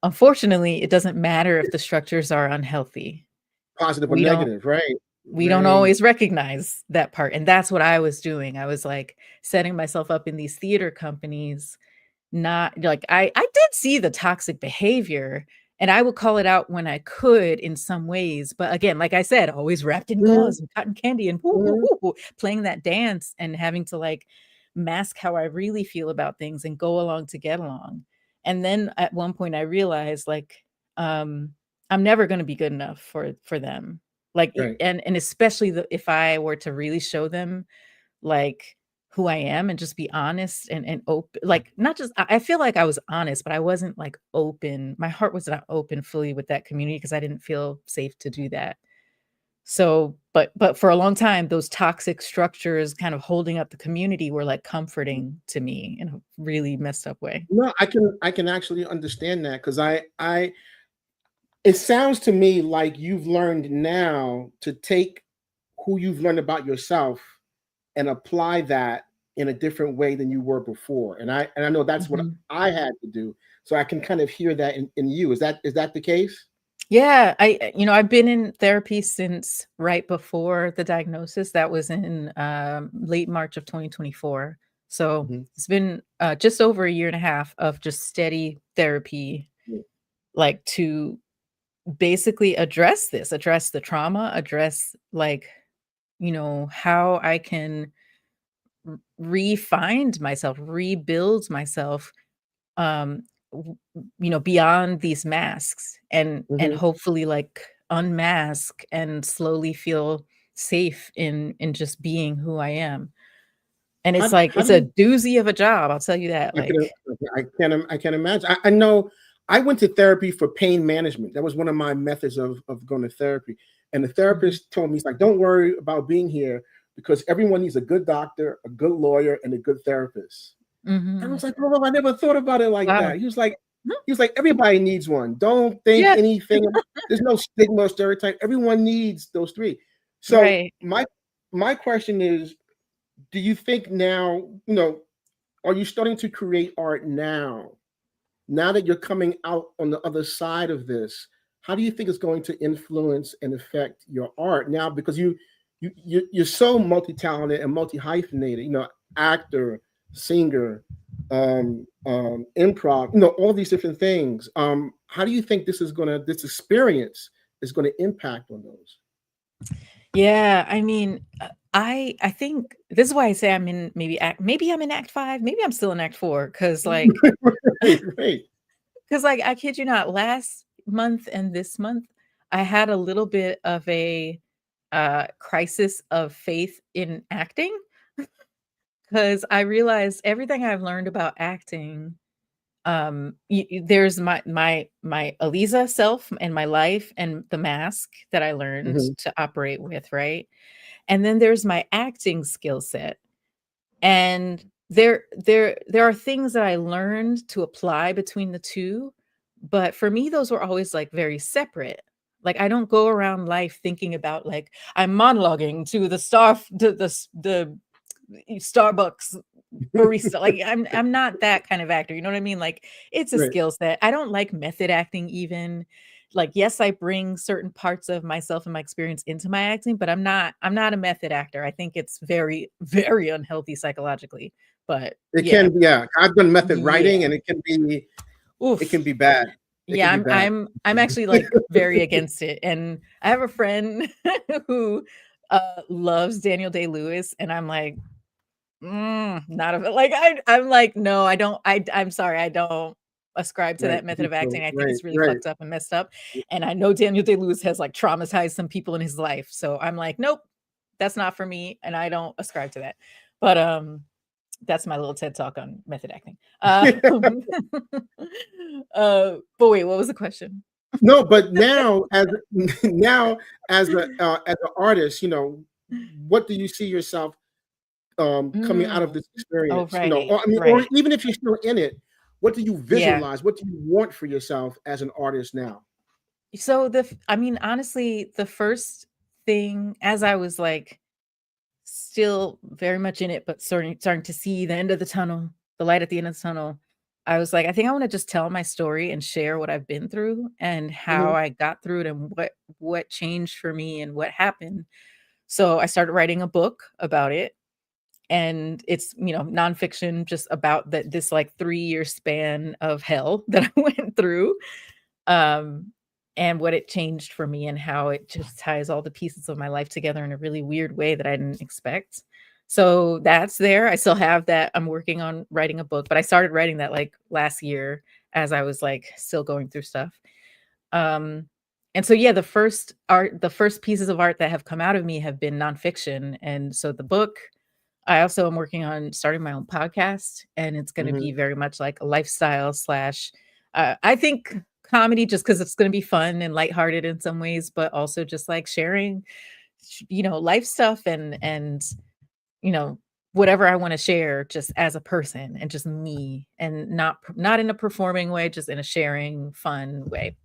Unfortunately, it doesn't matter if the structures are unhealthy. positive or we don't negative, right, we don't right, always recognize that part, and that's what I was doing. I was like setting myself up in these theater companies. Not like I did see the toxic behavior, and I would call it out when I could in some ways, but again, like I said, always wrapped in mhm, gauze and cotton candy and whoo, whoo, mhm, whoo, whoo, playing that dance and having to, like, mask how I really feel about things and go along to get along. And then at one point I realized, like, um, I'm never going to be good enough for them. Like, Right. and especially if I were to really show them like who I am and just be honest and open, like not just I feel like I was honest, but I wasn't like open. My heart was not open fully with that community because I didn't feel safe to do that. So, but for a long time, those toxic structures kind of holding up the community were like comforting to me in a really messed up way. No, I can actually understand that because I it sounds to me like you've learned now to take who you've learned about yourself and apply that in a different way than you were before. And I know that's what Mhm. I had to do. So I can kind of hear that in you. Is that the case? Yeah, I've been in therapy since right before the diagnosis. That was in late March of 2024. So Mhm. it's been just over a year and a half of just steady therapy, Yeah. like to basically address the trauma, address like, how I can re-find myself, rebuild myself, um beyond these masks, and Mhm. hopefully like unmask and slowly feel safe in just being who I am. And it's like How it's do a you doozy of a job, I'll tell you that. I can Like, I can imagine. I know I went to therapy for pain management. That was one of my methods of going to therapy. And the mhm, therapist told me, he's like, don't worry about being here because everyone needs a good doctor, a good lawyer, and a good therapist. And I mhm. was like, oh, I never thought about it like Wow. that. Mhm. He was like, everybody needs one. Don't think Yeah, anything. There's no stigma or stereotype. Everyone needs those three. So right. my question is, do you think now, are you starting to create art now? Now that you're coming out on the other side of this, how do you think it's going to influence and affect your art now? Because you're so multi-talented and multi-hyphenated, actor, singer, improv, all these different things. How do you think this experience is gonna impact on those? Yeah, I mean, I think this is why I say I'm in maybe I'm in act 5, maybe I'm still in act 4, Right, right. 'cause, like, I kid you not, last month and this month, I had a little bit of a, crisis of faith in acting, 'cause I realized everything I've learned about acting, there's my Aliza self and my life and the mask that I learned Mhm. to operate with, right? And then there's my acting skill set. And there are things that I learned to apply between the 2, but for me, those were always, like, very separate. Like, I don't go around life thinking about, like, I'm monologuing to the Starbucks barista. Like, I'm not that kind of actor, you know what I mean? Like, it's a Right. skill set. I don't like method acting even. Like, yes, I bring certain parts of myself and my experience into my acting, but I'm not a method actor. I think it's very, very unhealthy psychologically. But It yeah. can be, yeah. I've done method Yeah. writing, and it can Oof. be bad. It can Yeah, be I'm bad. I'm I'm actually, like, very against it, and I have a friend who, loves Daniel Day-Lewis, and I'm like, not of it. Like, I'm like, "No, I don't I'm sorry, I don't ascribe to Right. that method of acting. I think Right. it's really Right. fucked up and messed up." And I know Daniel Day-Lewis has, like, traumatized some people in his life, so I'm like, "Nope, that's not for me, and I don't ascribe to that." But, that's my little TED Talk on method acting. But wait, what was the question? No, but now now as an artist, what do you see yourself coming out of Mm. this Oh, experience? right, Or, I mean, or right. even if you're still in it, what do you Yeah. visualize? What do you want for yourself as an artist now? So I mean, honestly, the first thing as I was like still very much in it, but starting to see the end of the tunnel, the light at the end of the tunnel, I was like, I think I want to just tell my story and share what I've been through and how Mhm. I got through it and what changed for me and what happened. So I started writing a book about it. And it's, nonfiction just about this like 3-year span of hell that I went through. Um, and what it changed for me and how it just ties all the pieces of my life together in a really weird way that I didn't expect. So that's there. I still have that. I'm working on writing a book, but I started writing that like last year as I was like still going through stuff. And so yeah, the first pieces of art that have come out of me have been nonfiction. And so the book, I also am working on starting my own podcast, and it's going to Mhm. be very much like a lifestyle slash, I think comedy, just because it's going to be fun and lighthearted in some ways, but also just like sharing, life stuff and you know whatever I want to share, just as a person and just me, and not in a performing way, just in a sharing, fun way.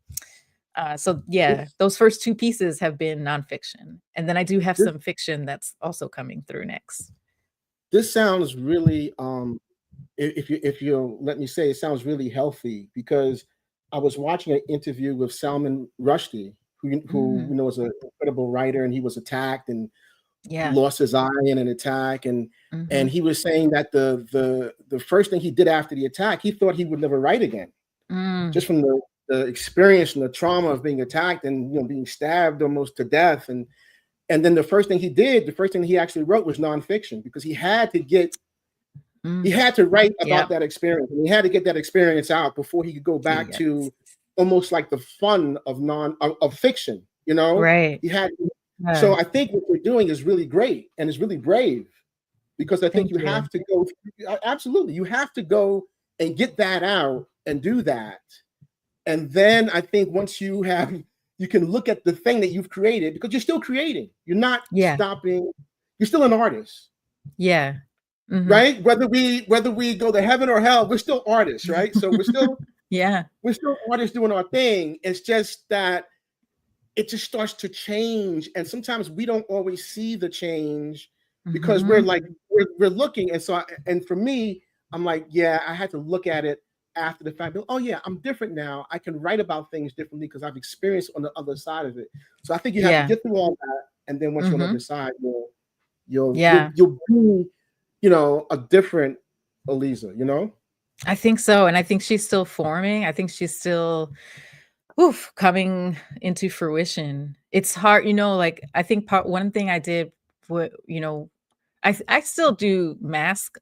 So yeah, This those first two pieces have been nonfiction, and then I do have this some fiction that's also coming through next. this sounds really if you'll let me say, it sounds really healthy because I was watching an interview with Salman Rushdie, who Mm, is an incredible writer, and he was attacked and yeah. lost his eye in an attack, and Mhm. he was saying that the first thing he did after the attack, he thought he would never write again, Mm, just from the experience and the trauma of being attacked and being stabbed almost to death, and then the first thing he did, the first thing he actually wrote was nonfiction because he mm. had to write about Yep. that experience, and he had to get that experience out before he could go back Yes. to almost like the fun of fiction. Right. He had. Yeah. So I think what we're doing is really great and is really brave because I think Thank you you. have to go. Absolutely, you have to go and get that out and do that, and then I think once you can look at the thing that you've created because you're still creating. You're not Yeah. stopping. You're still an artist, Yeah. Mhm. right? Whether we go to heaven or hell, we're still artists, right? So Yeah. we're still artists doing our thing. It's just that it just starts to change, and sometimes we don't always see the change because we're Mhm. like we're looking, and and for me, I'm like, yeah, I had to look at it after the fact. Oh yeah, I'm different now. I can write about things differently because I've experienced on the other side of it. So I think you have to Yeah. get through all that, and then once you're on the other Mhm. side, you'll Yeah. be a different Aliza, I think so, and I think she's still forming. I think she's still, coming into fruition. It's hard, like, I think one thing I did, what, I still do mask,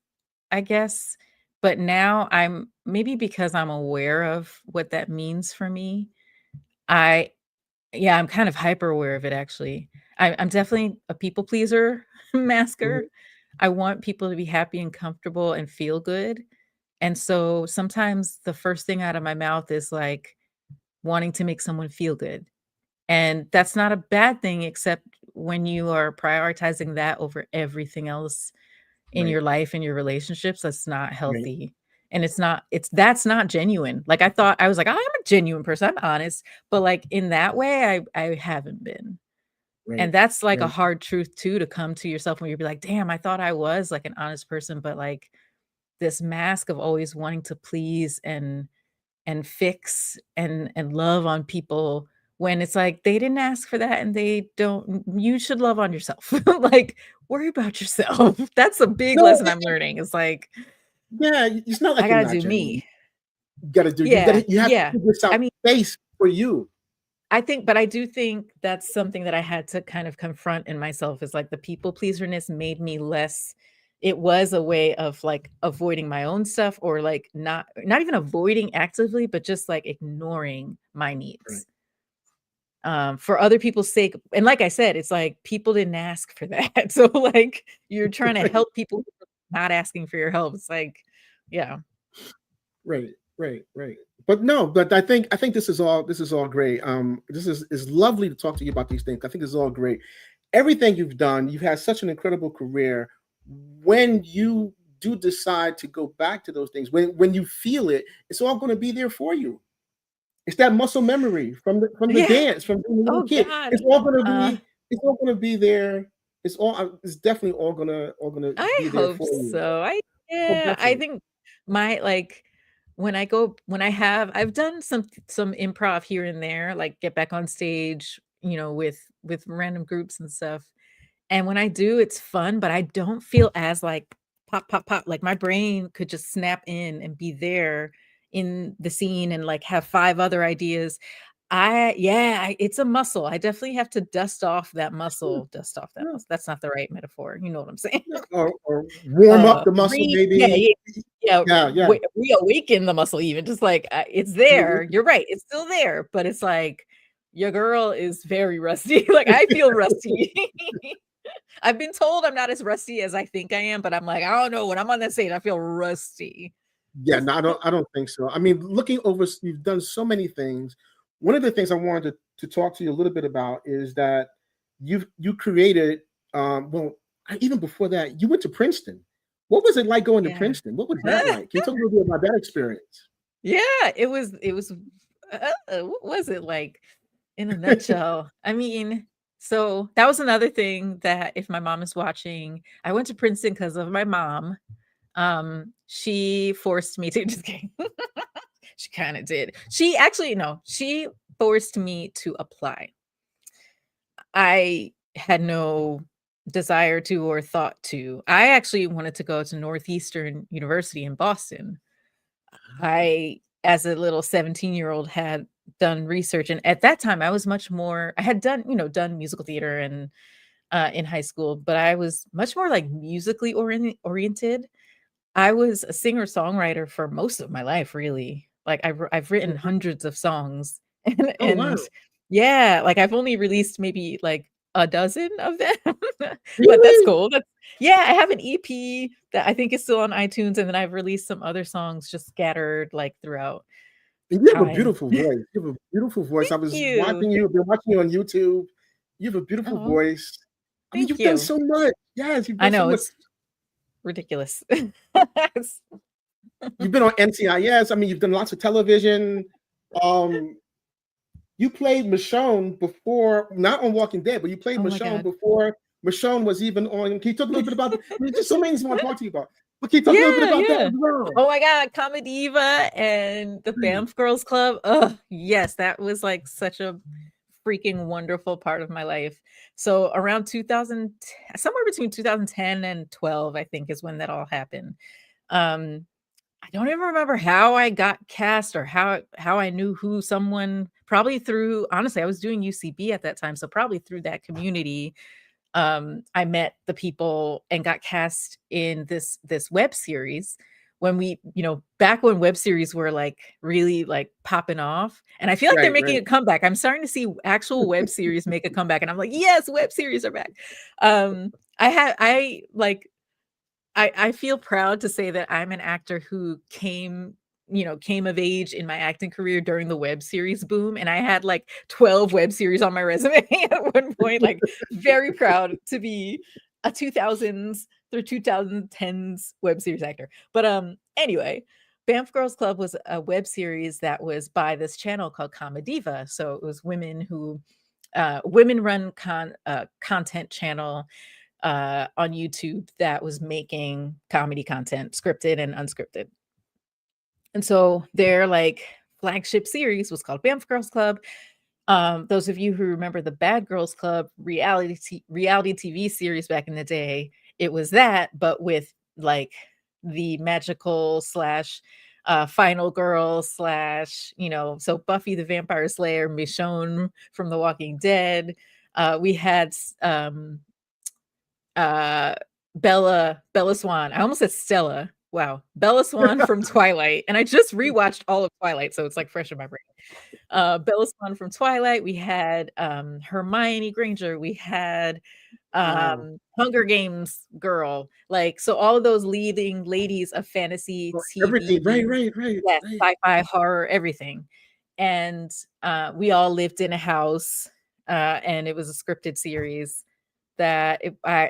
I guess, but now I'm, maybe because I'm aware of what that means for me. I Yeah, I'm kind of hyper aware of it, actually. I'm definitely a people pleaser masker. Mhm. I want people to be happy and comfortable and feel good. And so sometimes the first thing out of my mouth is like wanting to make someone feel good. And that's not a bad thing, except when you are prioritizing that over everything else in Right, your life and your relationships. That's not right, healthy. And that's not genuine. Like, I was like, I'm a genuine person, I'm honest, but like in that way, I haven't been. right, And that's like a right, hard truth too, to come to yourself when you'll be like, damn, I thought I was like an honest person, but like this mask of always wanting to please and fix and love on people, when it's like they didn't ask for that, and they don't, you should love on yourself. Like, worry about yourself. That's a big no, lesson I'm learning. It's like, yeah, it's not I like you're gotta not do genuine. me. You Yeah, you have to yeah. give yourself I mean, space for you. but I do think that's something that I had to kind of confront in myself, is like the people pleaserness made me less. It was a way of like avoiding my own stuff, or like not even avoiding actively, but just like ignoring my Right. needs for other people's sake. And like I said, it's like people didn't ask for that. So like you're trying to Right, help people who are not asking for your help. It's like, yeah. right, right, right. But no, but I think this is all great. This is lovely to talk to you about these things. I think it's all great. Everything you've done, you've had such an incredible career. When you do decide to go back to those things, when you feel it, it's all going to be there for you. It's that muscle memory from the Yeah. dance, from being a little Oh kid. God. It's all gonna be there. It's definitely all gonna I be there hope for you. so. Oh, Yeah, I definitely. think my like I've done some improv here and there, like get back on stage, with random groups and stuff. And when I do, it's fun, but I don't feel as like pop, pop, pop. Like my brain could just snap in and be there in the scene and like have five other ideas. It's a muscle. I definitely have to dust off that Yeah, muscle, dust off that yeah, muscle. That's not the right metaphor. You know what I'm saying? yeah. Or warm up the muscle, Yeah, maybe. yeah, Yeah, Yeah. reawaken the muscle even, just like, it's Mhm. there, you're right, it's still there, but it's like, your girl is very rusty, like, I feel rusty. I've been told I'm not as rusty as I think I am, but I'm like, "I don't know, when I'm on that stage, I feel rusty." Yeah, no, I don't think so. I mean, looking over, you've done so many things. One of the things I wanted to talk to you a little bit about is that you created, well, even before that, you went to Princeton. What was it like going to Yeah. Princeton? What was that like? Can you talk a little bit about that experience? Yeah, it was, what was it like in a nutshell? I mean, so that was another thing that if my mom is watching, I went to Princeton because of my mom. She forced me to just kidding. She kind of did. She actually no, she forced me to apply. I had no desire to or thought to. I actually wanted to go to Northeastern University in Boston. I, as a little 17-year-old, had done research, and at that time, I was much more I had done, done musical theater and, in high school, but I was much more, like, musically oriented. I was a singer-songwriter for most of my life, really. Like, I've written Mhm. hundreds of songs, and Oh, wow. yeah, like, I've only released maybe, like, a dozen of them, but that's Really? cool. That's yeah, I have an EP that I think is still on iTunes, and then I've released some other songs just scattered, like, throughout And you have a time. beautiful voice. You have a beautiful voice. Thank I was you. watching you, been watching you on YouTube. You have a beautiful Oh, voice. I mean, thank you've done you. so much. Yes, you've I done so know, much. it's ridiculous. It's You've been on NCIS. I mean, you've done lots of television. Um, you played Michonne before, not on Walking Dead, but you played Oh my Michonne god. before Michonne was even on. Can you talk a little bit about? There's just so many things I want to talk to you about. But can you talk a little bit Yeah, about that yeah. as well? Oh my god, Comediva and the Right. Banff Girls Club. Oh yes, that was, like, such a freaking wonderful part of my life. So around 2000 somewhere between 2010 and 12, I think is when that all happened. Um, I don't even remember how I got cast or how I knew who someone probably through honestly, I was doing UCB at that time, so probably through that community, I met the people and got cast in this web series when back when web series were like really like popping off. And I feel like they're Right, making right. a comeback. I'm starting to see actual web series make a comeback, and I'm like, yes, web series are back. I feel proud to say that I'm an actor who came of age in my acting career during the web series boom, and I had, like, 12 web series on my resume at one point, like, very proud to be a 2000s through 2010s web series actor. But, anyway, Banff Girls Club was a web series that was by this channel called Comediva, so it was women-run content channel on YouTube that was making comedy content, scripted and unscripted. And so their like flagship series was called Banff Girls Club. Those of you who remember the Bad Girls Club reality TV series back in the day, it was that, but with like the magical slash final girl slash, so Buffy the Vampire Slayer, Michonne from The Walking Dead. We had uh, Bella Swan. I almost said Stella. Wow. Bella Swan from Twilight, and I just rewatched all of Twilight, so it's, like, fresh in my brain. Bella Swan from Twilight, we had, Hermione Granger, we had, Wow. Hunger Games girl, like, so all of those leading ladies of fantasy Well, TV, everything. Right, right, right, yes, right. sci-fi, horror, everything, and, we all lived in a house, and it was a scripted series that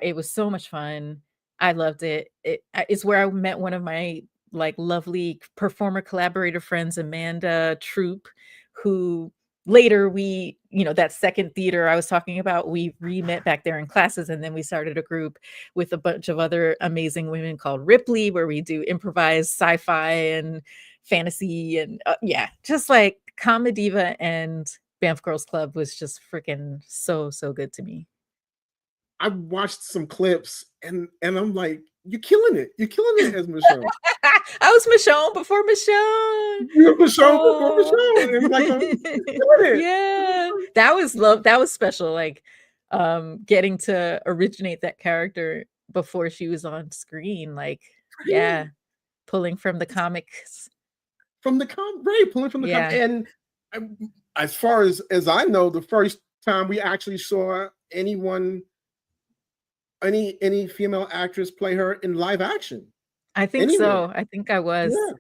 it was so much fun. I loved it. It's where I met one of my, like, lovely performer collaborator friends, Amanda Troop, who later that second theater I was talking about, we re-met back there in classes, and then we started a group with a bunch of other amazing women called Ripley, where we do improvised sci-fi and fantasy and, yeah, just like Comediva and Banff Girls Club was just freaking so, so good to me. I watched some clips and I'm like, you're killing it. You're killing it as Michonne. I was Michonne before Michonne. You're Michonne before Oh. Michonne. And like, you're killing it. Yeah. That was special, like, getting to originate that character before she was on screen, like, yeah, pulling from the comics. From the right, pulling from the Yeah. and as far as I know, the first time we actually saw anyone, any female actress play her in live action I think anywhere. so. I think I was. Yeah,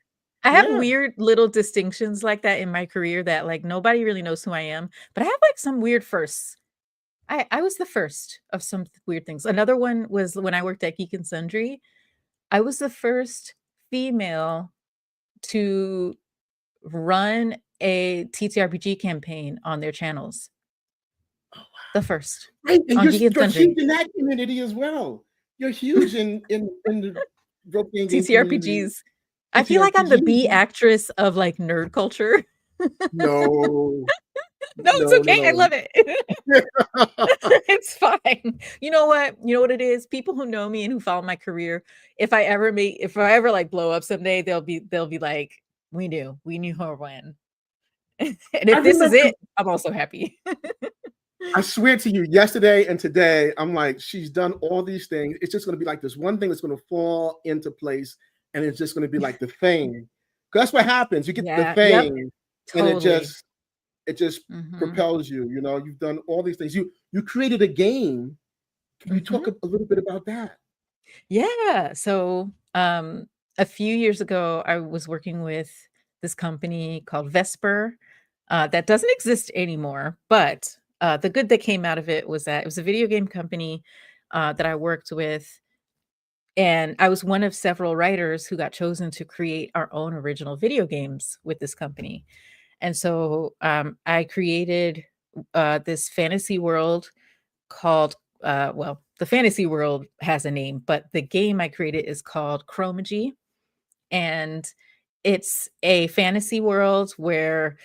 I have yeah. weird little distinctions like that in my career that, like, nobody really knows who I am, but I have, like, some weird firsts. I was the first of some weird things. Another one was when I worked at Geek and Sundry. I was the first female to run a TTRPG campaign on their channels. The first Right, and on Geek and you're Sundry. huge in that community as well. You're huge in the role-playing game community, TTRPGs. I feel like I'm the B TTRPG. actress of, like, nerd culture. No, No, it's no, no, okay, I no. love it. It's fine. You know what? You know what it is? People who know me and who follow my career, if I ever, like, blow up someday, they'll be like, We knew her when." And I if this is remember. it, I'm also happy. I swear to you, yesterday and today, I'm like, she's done all these things. It's just going to be like this one thing that's going to fall into place, and it's just going to be like the thing. 'Cause that's what happens. You get the Yeah, yep, thing, and totally. it just Mhm, propels you. You know, you've done all these things. You created a game. Can you mhm. talk a little bit about that? Yeah, so, a few years ago, I was working with this company called Vesper, that doesn't exist anymore, but, the good that came out of it was that it was a video game company, that I worked with, and I was one of several writers who got chosen to create our own original video games with this company, and so, I created, this fantasy world called well, the fantasy world has a name, but the game I created is called Chromagy, and it's a fantasy world where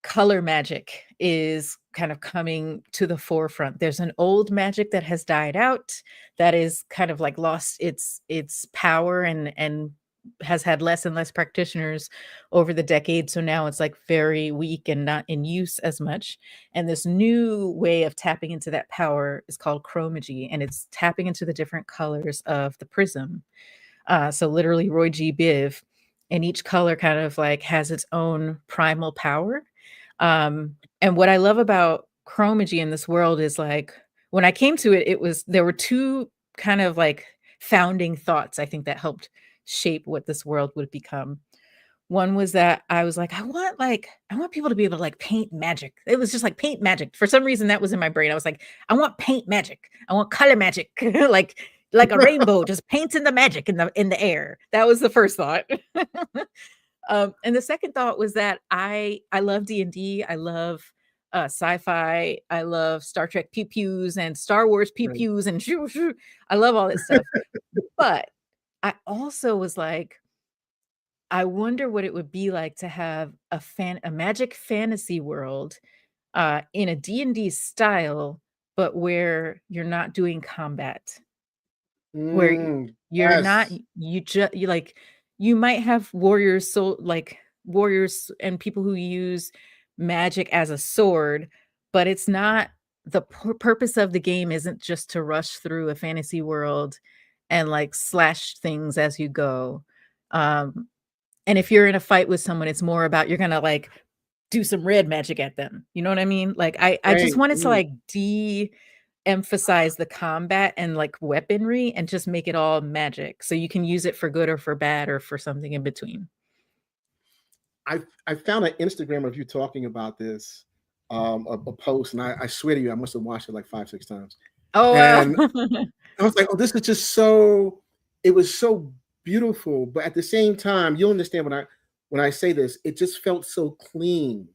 color magic is kind of coming to the forefront. There's an old magic that has died out that is kind of like lost its power and has had less and less practitioners over the decades. So now it's like very weak and not in use as much. And this new way of tapping into that power is called chromagy, and it's tapping into the different colors of the prism. So literally Roy G. Biv, and each color kind of like has its own primal power. And what I love about chromagy in this world is like when I came to it, there were two kind of like founding thoughts I think that helped shape what this world would become. One was that I was like, I want people to be able to like paint magic. It was just like paint magic. For some reason that was in my brain. I was like, I want paint magic. I want color magic. like a rainbow, just painting the magic in the air. That was the first thought. And the second thought was that I love D&D. I love sci-fi. I love Star Trek pew pews and Star Wars pew Right. pews and shoo, shoo. I love all that stuff. But I also was like, I wonder what it would be like to have a magic fantasy world, in a D&D style, but where you're not doing combat, where you're not Yes. you like you might have warriors, so like warriors and people who use magic as a sword, but it's not the purpose of the game isn't just to rush through a fantasy world and like slash things as you go. Um, and if you're in a fight with someone, it's more about you're gonna, like, do some red magic at them, you know what I mean? Like, I just Right. wanted to, like, de-emphasize the combat and, like, weaponry and just make it all magic, so you can use it for good or for bad or for something in between. I found an Instagram of you talking about this, a post, and I swear to you, I must have watched it like 5, 6 times. Oh, And wow. I was like, oh, this is just so, it was so beautiful. But at the same time, you'll understand when I say this, it just felt so clean.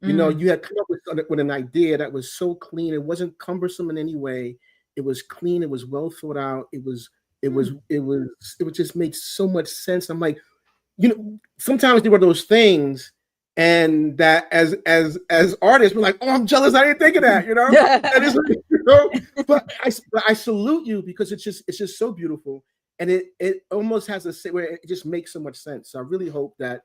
You know, Mm, you had come up with an idea that was so clean. It wasn't cumbersome in any way. It was clean. It was well thought out. mm. It would just make so much sense. I'm like, you know, sometimes there were those things, and that as artists, we're like, oh, I'm jealous. I didn't think of that. You know, and it's like, you know, but I salute you because it's just so beautiful, and it almost has a where it just makes so much sense. So I really hope that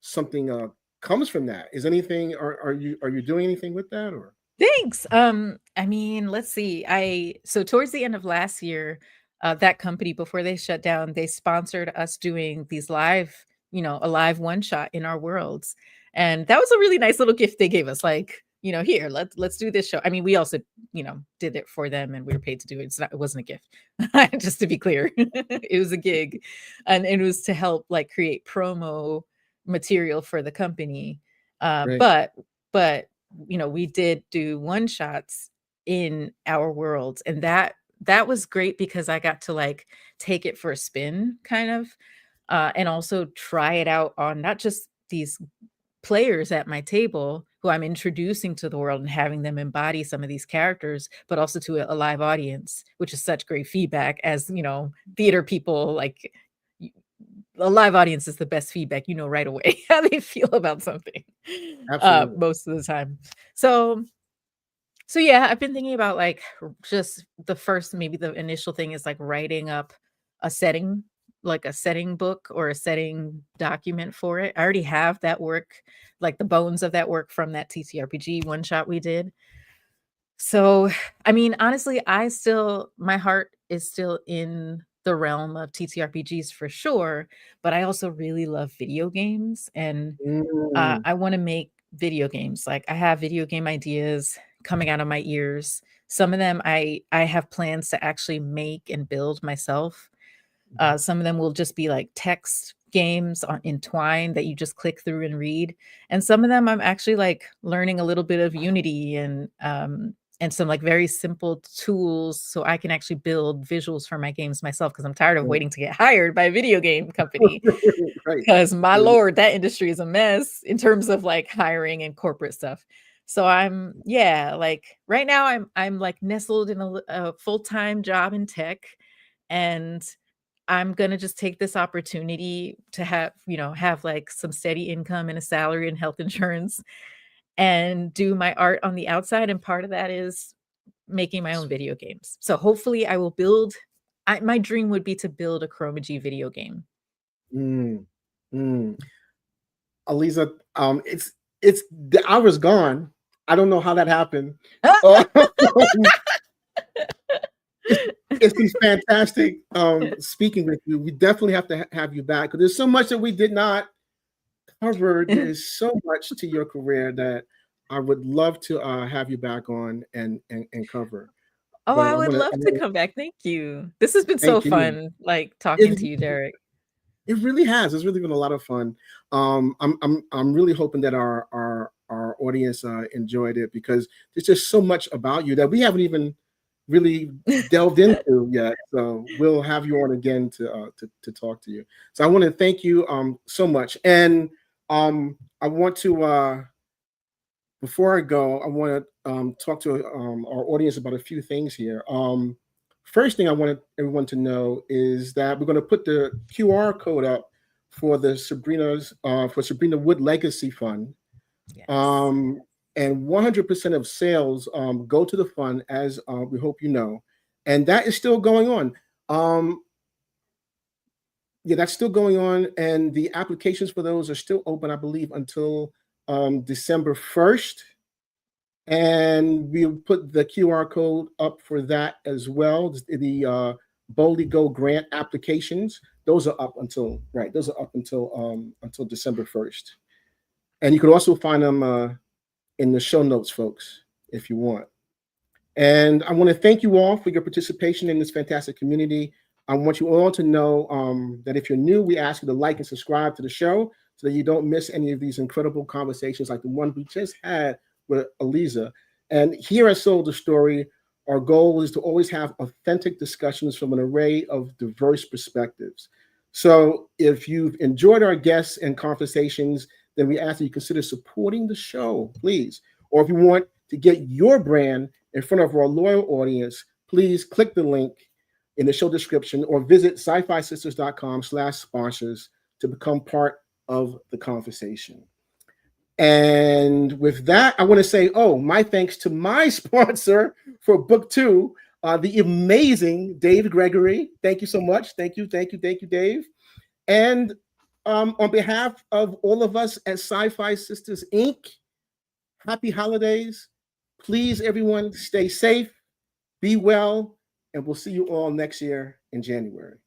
something comes from that. Is anything? Are you doing anything with that or? Thanks. I mean, let's see. I so towards the end of last year, that company, before they shut down, they sponsored us doing these live, a live one shot in our worlds. And that was a really nice little gift they gave us. Like, here, let's do this show. I mean, we also, did it for them and we were paid to do it. It wasn't a gift, just to be clear. It was a gig, and it was to help like create promo material for the company. Great. But we did do one shots in our worlds, and that was great because I got to like take it for a spin, kind of, and also try it out on not just these players at my table who I'm introducing to the world and having them embody some of these characters, but also to a live audience, which is such great feedback. As theater people, like, a live audience is the best feedback, right away how they feel about something, Absolutely. most of the time. So yeah, I've been thinking about like just maybe the initial thing is like writing up a setting, like a setting book or a setting document for it. I already have that work, like the bones of that work from that TTRPG one shot we did. So, I mean, honestly, my heart is still in the realm of TTRPGs for sure, but I also really love video games, and Mm, I want to make video games. Like, I have video game ideas coming out of my ears. Some of them I have plans to actually make and build myself. Some of them will just be like text games in Twine that you just click through and read. And some of them I'm actually like learning a little bit of Unity and some like very simple tools so I can actually build visuals for my games myself, because I'm tired of right. waiting to get hired by a video game company. Right. Because my lord, that industry is a mess in terms of like hiring and corporate stuff. So like right now I'm like nestled in a full-time job in tech, and I'm gonna just take this opportunity to have like some steady income and a salary and health insurance and do my art on the outside. And part of that is making my own video games. So hopefully I will my dream would be to build a Chroma G video game. Mm, mm. Aliza, it's the hour's gone. I don't know how that happened. Uh, it's, it's been fantastic speaking with you. We definitely have to have you back because there's so much that we did not cover. There's so much to your career that I would love to have you back on and cover. Oh, But I would love to come back. Thank you. This has been so thank you. fun, like talking It, to you, Derek. it really has. It's really been a lot of fun. I'm really hoping that our audience enjoyed it because there's just so much about you that we haven't even really delved into yet. So we'll have you on again to talk to you. So I want to thank you so much, and I want to before I go, I want to talk to our audience about a few things here. First thing I wanted everyone to know is that we're going to put the QR code up for the Sabrina Wood Legacy Fund. Yes. And 100% of sales go to the fund, as we hope you know, and that is still going on. Yeah, that's still going on, and the applications for those are still open, I believe, until December 1st. And we'll put the QR code up for that as well. The Boldly Go grant applications, those are up until right. Those are up until December 1st. And you can also find them in the show notes, folks, if you want. And I want to thank you all for your participation in this fantastic community. I want you all to know that if you're new, we ask you to like and subscribe to the show so that you don't miss any of these incredible conversations like the one we just had with Aliza. And here at Soul the Story, our goal is to always have authentic discussions from an array of diverse perspectives. So if you've enjoyed our guests and conversations, then we ask that you consider supporting the show, please. Or if you want to get your brand in front of our loyal audience, please click the link in the show description or visit sci-fi-sisters.com/sponsors to become part of the conversation. And with that, I want to say, my thanks to my sponsor for book 2, the amazing Dave Gregory. Thank you so much. Thank you, Dave. And on behalf of all of us at Sci-Fi Sisters Inc., happy holidays. Please, everyone, stay safe, be well, and we'll see you all next year in January.